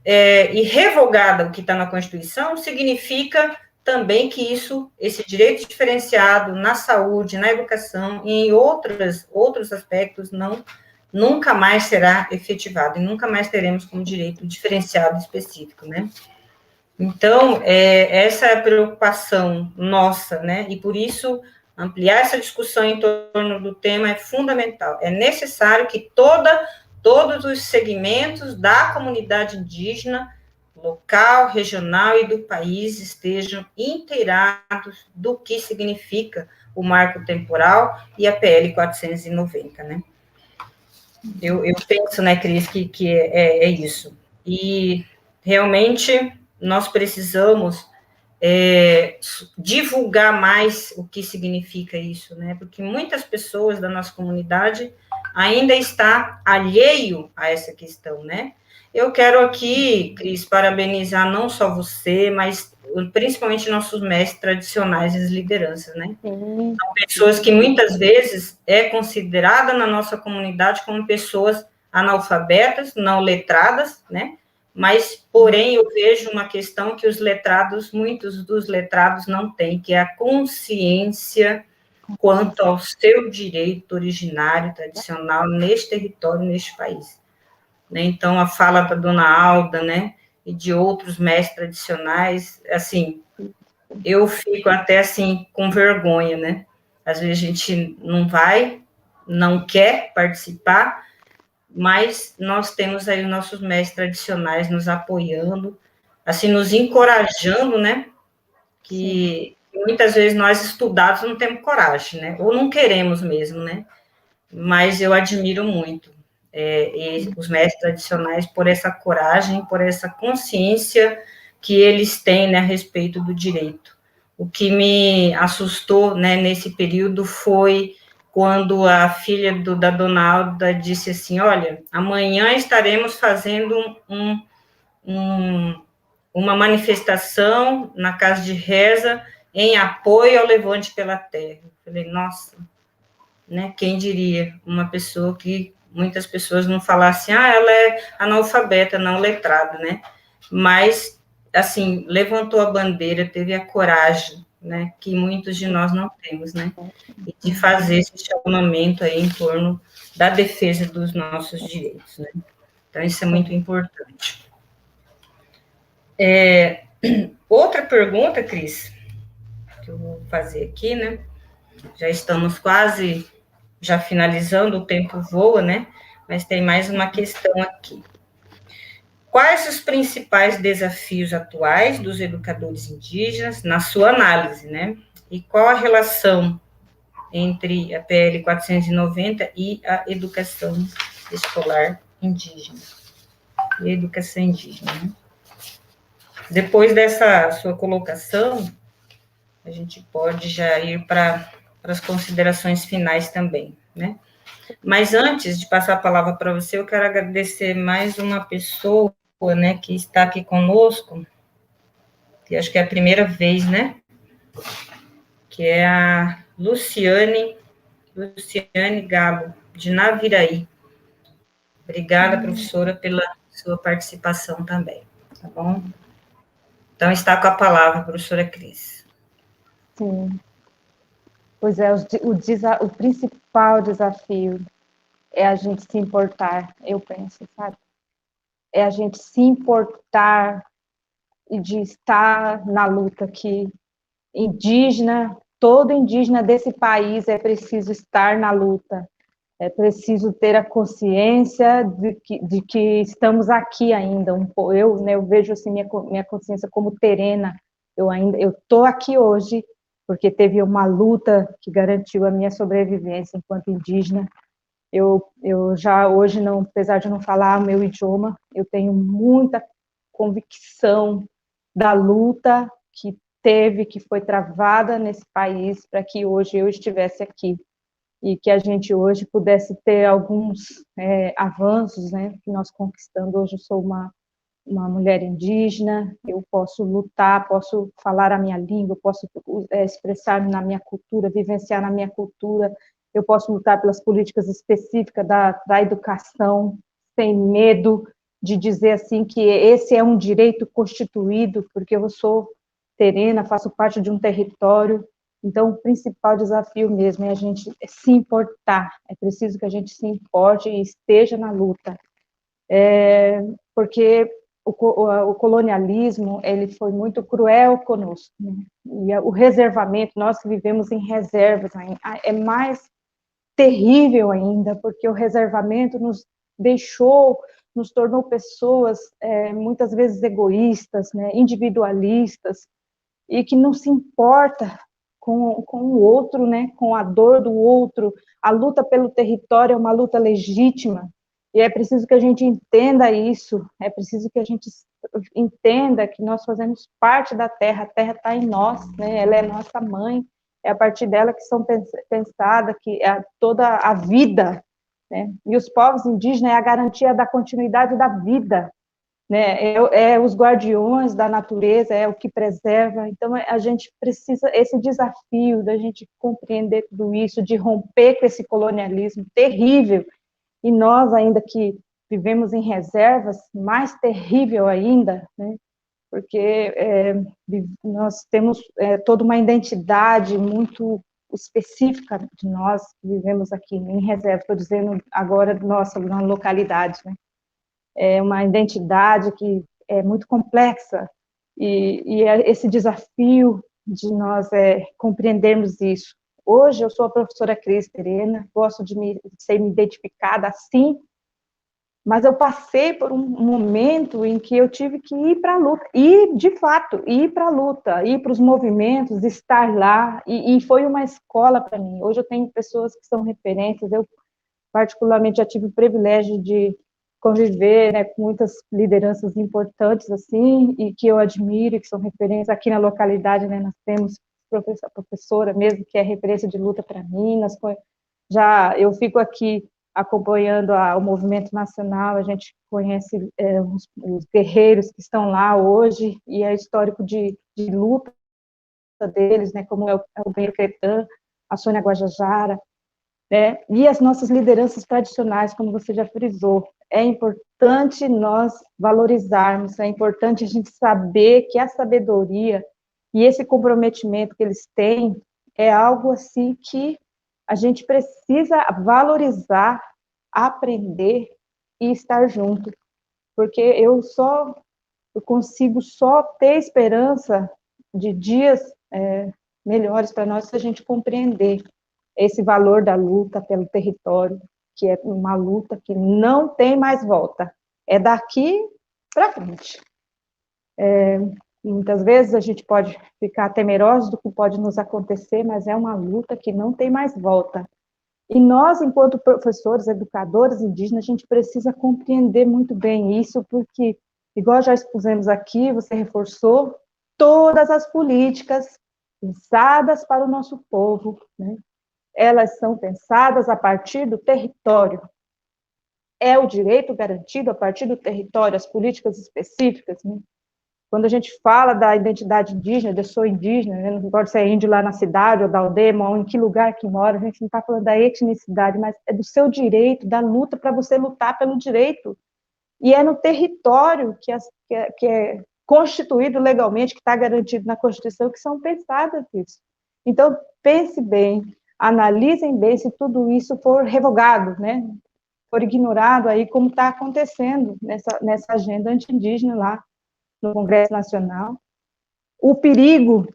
E revogada o que está na Constituição significa também que esse direito diferenciado na saúde, na educação e em outros aspectos nunca mais será efetivado e nunca mais teremos como direito diferenciado específico, né? Então, essa é a preocupação nossa, né? E por isso, ampliar essa discussão em torno do tema é fundamental. É necessário que todos os segmentos da comunidade indígena, local, regional e do país, estejam inteirados do que significa o marco temporal e a PL 490, né? Eu penso, né, Cris, que é isso. E, realmente, nós precisamos divulgar mais o que significa isso, né? Porque muitas pessoas da nossa comunidade ainda está alheio a essa questão, né? Eu quero aqui, Cris, parabenizar não só você, mas principalmente nossos mestres tradicionais e as lideranças, né? São pessoas que muitas vezes considerada na nossa comunidade como pessoas analfabetas, não letradas, né? Mas, porém, eu vejo uma questão que muitos dos letrados não têm, que é a consciência quanto ao seu direito originário, tradicional, neste território, neste país. Né? Então, a fala da dona Alda, né, e de outros mestres tradicionais, assim, eu fico até, assim, com vergonha, né? Às vezes a gente não quer participar, mas nós temos aí os nossos mestres tradicionais nos apoiando, assim, nos encorajando, né? Que muitas vezes nós estudados não temos coragem, né? Ou não queremos mesmo, né? Mas eu admiro muito os mestres tradicionais por essa coragem, por essa consciência que eles têm, né, a respeito do direito. O que me assustou, né, nesse período foi quando a filha da dona Alda disse assim, olha, amanhã estaremos fazendo uma manifestação na casa de reza em apoio ao Levante pela Terra. Eu falei, nossa, né, quem diria? Uma pessoa que muitas pessoas não falassem, ela é analfabeta, não letrada, né? Mas, assim, levantou a bandeira, teve a coragem, né, que muitos de nós não temos, né? E de fazer esse chamamento aí em torno da defesa dos nossos direitos, né? Então, isso é muito importante. Outra pergunta, Cris, que eu vou fazer aqui, né? Já estamos quase já finalizando, o tempo voa, né? Mas tem mais uma questão aqui. Quais os principais desafios atuais dos educadores indígenas, na sua análise, né? E qual a relação entre a PL 490 e a educação escolar indígena? E a educação indígena, né? Depois dessa sua colocação, a gente pode já ir para as considerações finais também, né? Mas antes de passar a palavra para você, eu quero agradecer mais uma pessoa, né, que está aqui conosco, que acho que é a primeira vez, né? Que é a Luciane Galo, de Naviraí. Obrigada, professora, pela sua participação também, tá bom? Então, está com a palavra, professora Cris. Sim. Pois é, o principal desafio é a gente se importar, eu penso, sabe? É a gente se importar e de estar na luta que indígena, todo indígena desse país é preciso estar na luta, é preciso ter a consciência de que estamos aqui ainda. Eu vejo assim minha consciência como terena. Eu estou aqui hoje porque teve uma luta que garantiu a minha sobrevivência enquanto indígena. Eu já hoje, não, apesar de não falar o meu idioma, eu tenho muita convicção da luta que foi travada nesse país para que hoje eu estivesse aqui e que a gente hoje pudesse ter alguns avanços, né, que nós conquistando. Hoje eu sou uma mulher indígena, eu posso lutar, posso falar a minha língua, posso expressar-me na minha cultura, vivenciar na minha cultura, eu posso lutar pelas políticas específicas da educação, sem medo de dizer assim que esse é um direito constituído, porque eu sou terena, faço parte de um território. Então, o principal desafio mesmo é a gente se importar, é preciso que a gente se importe e esteja na luta, porque o colonialismo, ele foi muito cruel conosco, né? E o reservamento, nós que vivemos em reservas, é mais terrível ainda, porque o reservamento nos tornou pessoas muitas vezes egoístas, né, individualistas, e que não se importa com o outro, né, com a dor do outro. A luta pelo território é uma luta legítima, e é preciso que a gente entenda isso, é preciso que a gente entenda que nós fazemos parte da terra, a terra está em nós, né, ela é nossa mãe, é a partir dela que são pensadas que toda a vida, né, e os povos indígenas é a garantia da continuidade da vida, né, os guardiões da natureza, é o que preserva. Então a gente precisa, esse desafio da gente compreender tudo isso, de romper com esse colonialismo terrível, e nós ainda que vivemos em reservas, mais terrível ainda, né, porque nós temos toda uma identidade muito específica de nós que vivemos aqui em reserva, estou dizendo agora nossa, na localidade, né? É uma identidade que é muito complexa, e esse desafio de nós compreendermos isso. Hoje eu sou a professora Cris Terena, gosto de ser identificada assim, mas eu passei por um momento em que eu tive que ir para a luta, e de fato, ir para a luta, ir para os movimentos, estar lá, e foi uma escola para mim. Hoje eu tenho pessoas que são referências, eu particularmente já tive o privilégio de conviver, né, com muitas lideranças importantes assim, e que eu admiro, que são referências aqui na localidade, né, nós temos a professora mesmo, que é referência de luta para mim, eu fico aqui acompanhando o movimento nacional, a gente conhece os guerreiros que estão lá hoje, e é histórico de luta deles, né, como é o Benito Cretã, a Sônia Guajajara, né, e as nossas lideranças tradicionais, como você já frisou. É importante nós valorizarmos, é importante a gente saber que a sabedoria e esse comprometimento que eles têm é algo assim que a gente precisa valorizar, aprender e estar junto, porque eu consigo só ter esperança de dias melhores para nós se a gente compreender esse valor da luta pelo território, que é uma luta que não tem mais volta, é daqui para frente. Muitas vezes a gente pode ficar temeroso do que pode nos acontecer, mas é uma luta que não tem mais volta. E nós, enquanto professores, educadores indígenas, a gente precisa compreender muito bem isso, porque, igual já expusemos aqui, você reforçou, todas as políticas pensadas para o nosso povo, né, elas são pensadas a partir do território. É o direito garantido a partir do território, as políticas específicas, né? Quando a gente fala da identidade indígena, eu sou indígena, né? Não importa se é índio lá na cidade ou da aldeia, ou em que lugar que mora, a gente não está falando da etnicidade, mas é do seu direito, da luta para você lutar pelo direito. E é no território que é constituído legalmente, que está garantido na Constituição, que são pensadas isso. Então, pense bem, analisem bem se tudo isso for revogado, né? For ignorado aí, como está acontecendo nessa agenda anti-indígena lá no Congresso Nacional, o perigo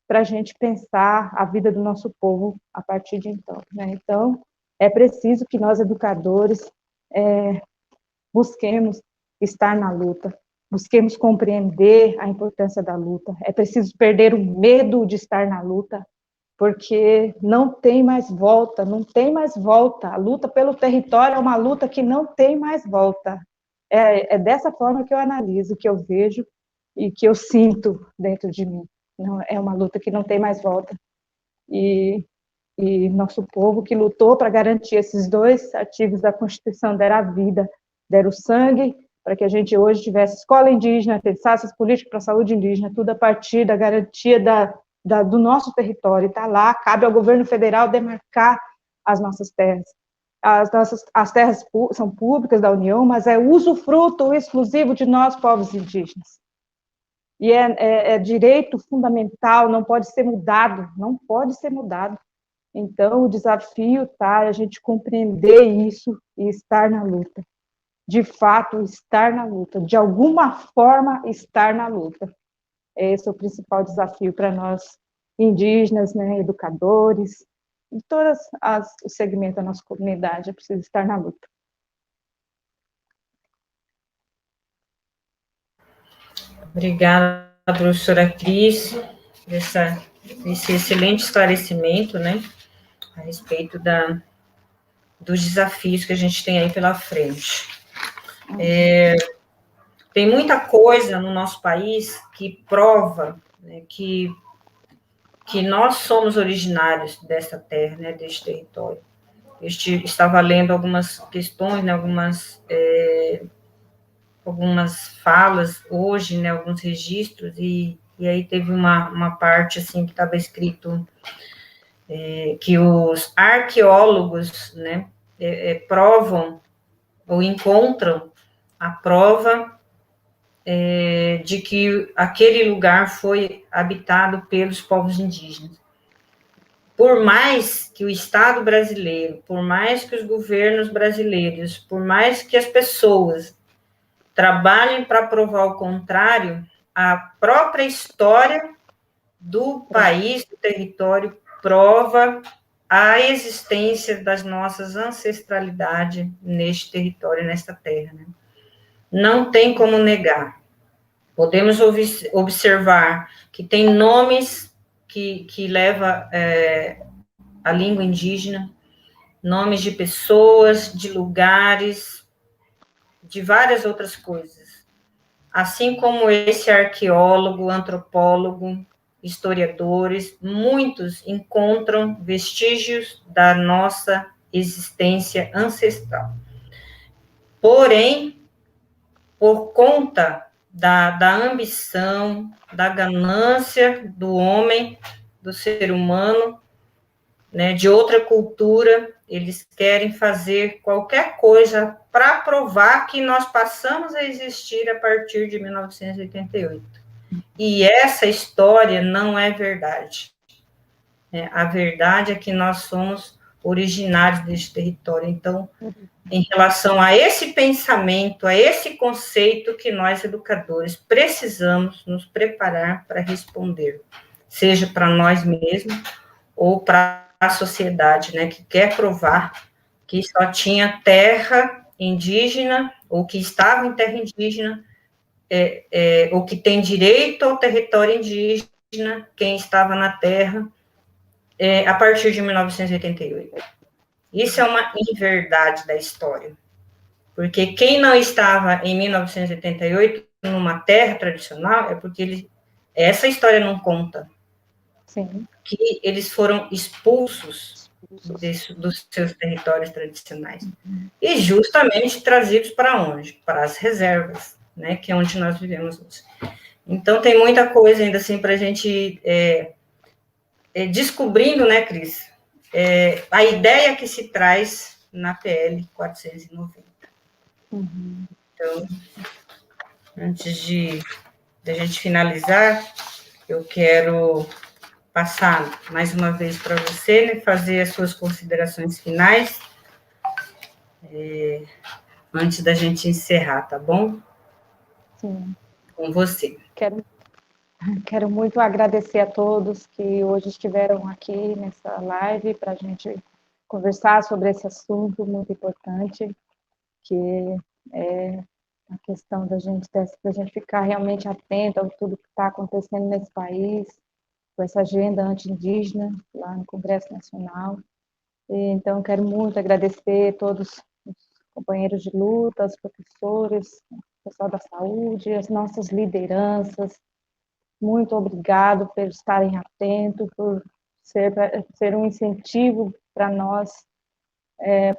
para a gente pensar a vida do nosso povo a partir de então, né? Então, é preciso que nós, educadores, busquemos estar na luta, busquemos compreender a importância da luta, é preciso perder o medo de estar na luta, porque não tem mais volta, não tem mais volta, a luta pelo território é uma luta que não tem mais volta. É dessa forma que eu analiso, que eu vejo e que eu sinto dentro de mim. Não, é uma luta que não tem mais volta. E nosso povo que lutou para garantir esses 2 artigos da Constituição, deram a vida, deram sangue, para que a gente hoje tivesse escola indígena, pensasse as políticas para a saúde indígena, tudo a partir da garantia do nosso território. Está lá, cabe ao governo federal demarcar as nossas terras. As terras são públicas da União, mas é usufruto exclusivo de nós, povos indígenas. E é direito fundamental, não pode ser mudado, não pode ser mudado. Então, o desafio está a gente compreender isso e estar na luta. De fato, estar na luta. De alguma forma, estar na luta. Esse é o principal desafio para nós, indígenas, né, educadores, de todos os segmentos da nossa comunidade, é preciso estar na luta. Obrigada, professora Cris, por esse excelente esclarecimento, né, a respeito dos desafios que a gente tem aí pela frente. Tem muita coisa no nosso país que prova, né, que nós somos originários dessa terra, né, deste território. Eu estava lendo algumas questões, né, algumas falas hoje, né, alguns registros, e aí teve uma parte, assim, que estava escrito que os arqueólogos, né, provam ou encontram a prova de que aquele lugar foi habitado pelos povos indígenas. Por mais que o Estado brasileiro, por mais que os governos brasileiros, por mais que as pessoas trabalhem para provar o contrário, a própria história do país, do território, prova a existência das nossas ancestralidades neste território, nesta terra, né? Não tem como negar. Podemos observar que tem nomes que levam a língua indígena, nomes de pessoas, de lugares, de várias outras coisas. Assim como esse arqueólogo, antropólogo, historiadores, muitos encontram vestígios da nossa existência ancestral. Porém, por conta da ambição, da ganância do homem, do ser humano, né, de outra cultura. Eles querem fazer qualquer coisa para provar que nós passamos a existir a partir de 1988. E essa história não é verdade. A verdade é que nós somos originários deste território. Então, em relação a esse pensamento, a esse conceito que nós, educadores, precisamos nos preparar para responder, seja para nós mesmos ou para a sociedade, né, que quer provar que só tinha terra indígena, ou que estava em terra indígena, ou que tem direito ao território indígena, quem estava na terra, a partir de 1988. Isso é uma inverdade da história, porque quem não estava em 1988 numa terra tradicional é porque essa história não conta. Sim. Que eles foram expulsos dos seus territórios tradicionais. E justamente trazidos para onde? Para as reservas, né, que é onde nós vivemos hoje. Então, tem muita coisa ainda assim para a gente descobrindo, né, Cris, a ideia que se traz na PL 490. Então, antes de a gente finalizar, eu quero passar mais uma vez para você, né, fazer as suas considerações finais, antes da gente encerrar, tá bom? Sim. Com você. Quero muito agradecer a todos que hoje estiveram aqui nessa live para a gente conversar sobre esse assunto muito importante, que é a questão da gente ficar realmente atento a tudo que está acontecendo nesse país, com essa agenda anti-indígena lá no Congresso Nacional. Então, quero muito agradecer a todos os companheiros de luta, os professores, o pessoal da saúde, as nossas lideranças. Muito obrigado por estarem atentos, por ser um incentivo para nós,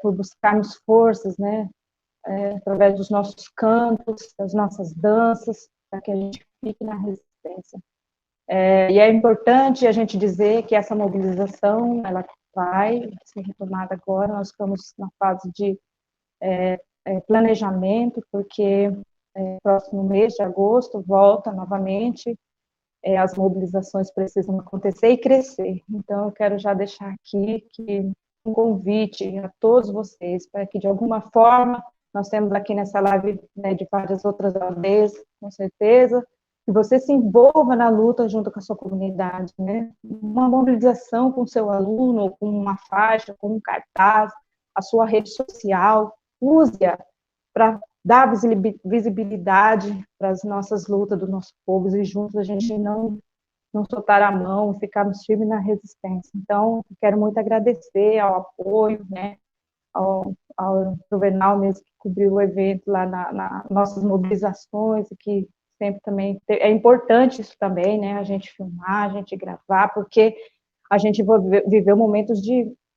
por buscarmos forças, né, através dos nossos cantos, das nossas danças, para que a gente fique na resistência. E é importante a gente dizer que essa mobilização, ela vai ser retomada agora. Nós estamos na fase de planejamento, porque próximo mês de agosto volta novamente, as mobilizações precisam acontecer e crescer. Então, eu quero já deixar aqui um convite a todos vocês, para que, de alguma forma, nós temos aqui nessa live, né, de várias outras aldeias, com certeza, que você se envolva na luta junto com a sua comunidade, né? Uma mobilização com o seu aluno, com uma faixa, com um cartaz, a sua rede social, use-a para dar visibilidade para as nossas lutas do nosso povo, e juntos a gente não soltar a mão, ficarmos firmes na resistência. Então, quero muito agradecer ao apoio, né, ao Juvenal mesmo, que cobriu o evento lá nas nossas mobilizações, e que sempre também é importante isso também, né, a gente filmar, a gente gravar, porque a gente viveu momentos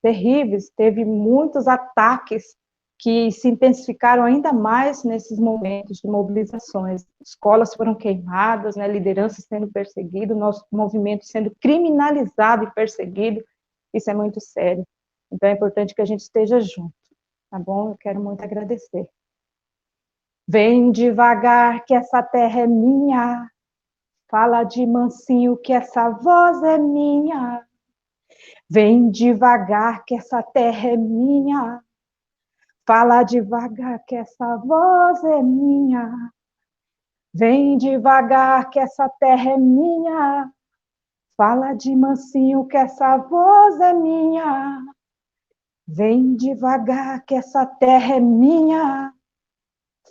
terríveis, teve muitos ataques que se intensificaram ainda mais nesses momentos de mobilizações. Escolas foram queimadas, né, lideranças sendo perseguidas, nosso movimento sendo criminalizado e perseguido. Isso é muito sério. Então, é importante que a gente esteja junto, tá bom? Eu quero muito agradecer. Vem devagar que essa terra é minha, fala de mansinho que essa voz é minha. Vem devagar que essa terra é minha, fala devagar que essa voz é minha. Vem devagar que essa terra é minha, fala de mansinho que essa voz é minha. Vem devagar que essa terra é minha,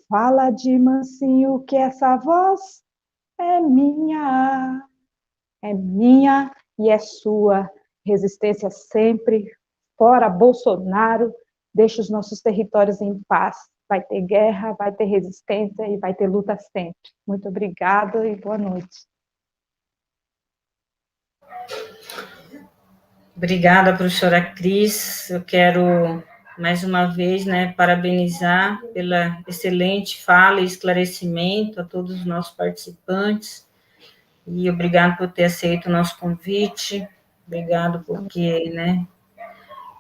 fala de mansinho que essa voz é minha. É minha e é sua. Resistência sempre, fora Bolsonaro, deixa os nossos territórios em paz. Vai ter guerra, vai ter resistência e vai ter luta sempre. Muito obrigada e boa noite. Obrigada, professora Cris. Eu quero mais uma vez, né, parabenizar pela excelente fala e esclarecimento a todos os nossos participantes, e obrigado por ter aceito o nosso convite, obrigado porque, né,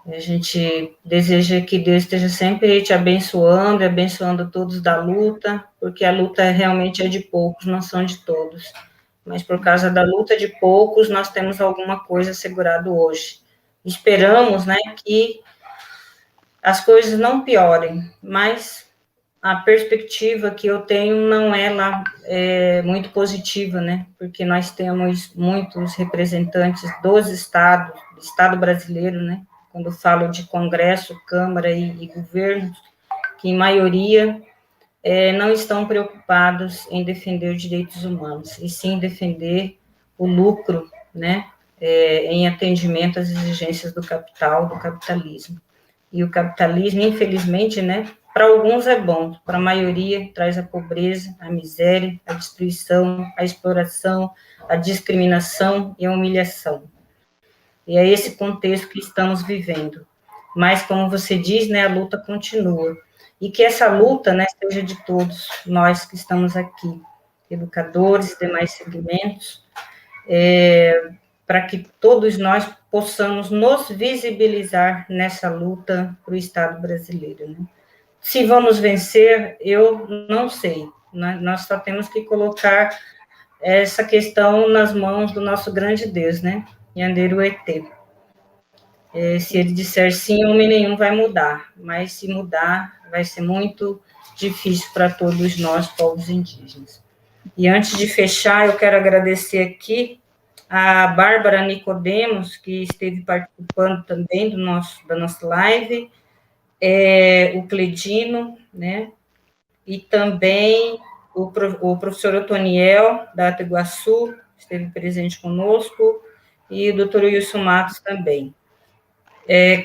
a gente deseja que Deus esteja sempre te abençoando e abençoando todos da luta, porque a luta realmente é de poucos, não são de todos. Mas por causa da luta de poucos, nós temos alguma coisa assegurado hoje. Esperamos, né, que as coisas não piorem, mas a perspectiva que eu tenho não é lá muito positiva, né, porque nós temos muitos representantes dos estados, do Estado brasileiro, né, quando falo de Congresso, Câmara e governo, que em maioria não estão preocupados em defender os direitos humanos, e sim defender o lucro, né, em atendimento às exigências do capital, do capitalismo. E o capitalismo, infelizmente, né, para alguns é bom, para a maioria traz a pobreza, a miséria, a destruição, a exploração, a discriminação e a humilhação. E é esse contexto que estamos vivendo. Mas, como você diz, né, a luta continua. E que essa luta, né, seja de todos nós que estamos aqui, educadores e demais segmentos, para que todos nós possamos nos visibilizar nessa luta para o Estado brasileiro. Né? Se vamos vencer, eu não sei. Né? Nós só temos que colocar essa questão nas mãos do nosso grande Deus, né? Yanderu Ete. Se ele disser sim, homem nenhum vai mudar, mas se mudar, vai ser muito difícil para todos nós, povos indígenas. E antes de fechar, eu quero agradecer aqui a Bárbara Nicodemos, que esteve participando também da nossa live, o Cledino, né, e também o professor Otoniel, da Alto Iguaçu, esteve presente conosco, e o doutor Wilson Matos também.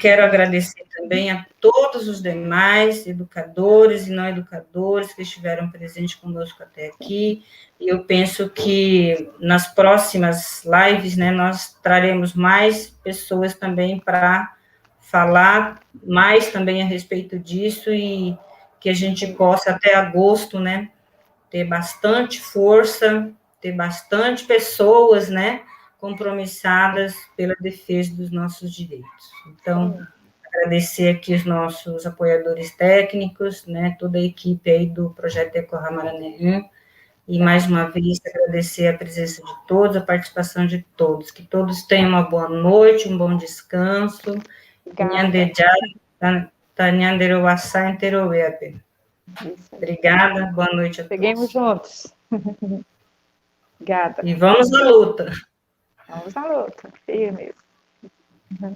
Quero agradecer também a todos os demais educadores e não educadores que estiveram presentes conosco até aqui, e eu penso que nas próximas lives, né, nós traremos mais pessoas também para falar mais também a respeito disso, e que a gente possa até agosto, né, ter bastante força, ter bastante pessoas, né, compromissadas pela defesa dos nossos direitos. Então, agradecer aqui os nossos apoiadores técnicos, né, toda a equipe aí do Projeto Eco Ramaranã, e mais uma vez agradecer a presença de todos, a participação de todos, que todos tenham uma boa noite, um bom descanso. Obrigada, boa noite a todos. Seguimos juntos. Obrigada. E vamos à luta. Vamos à luta, firmes.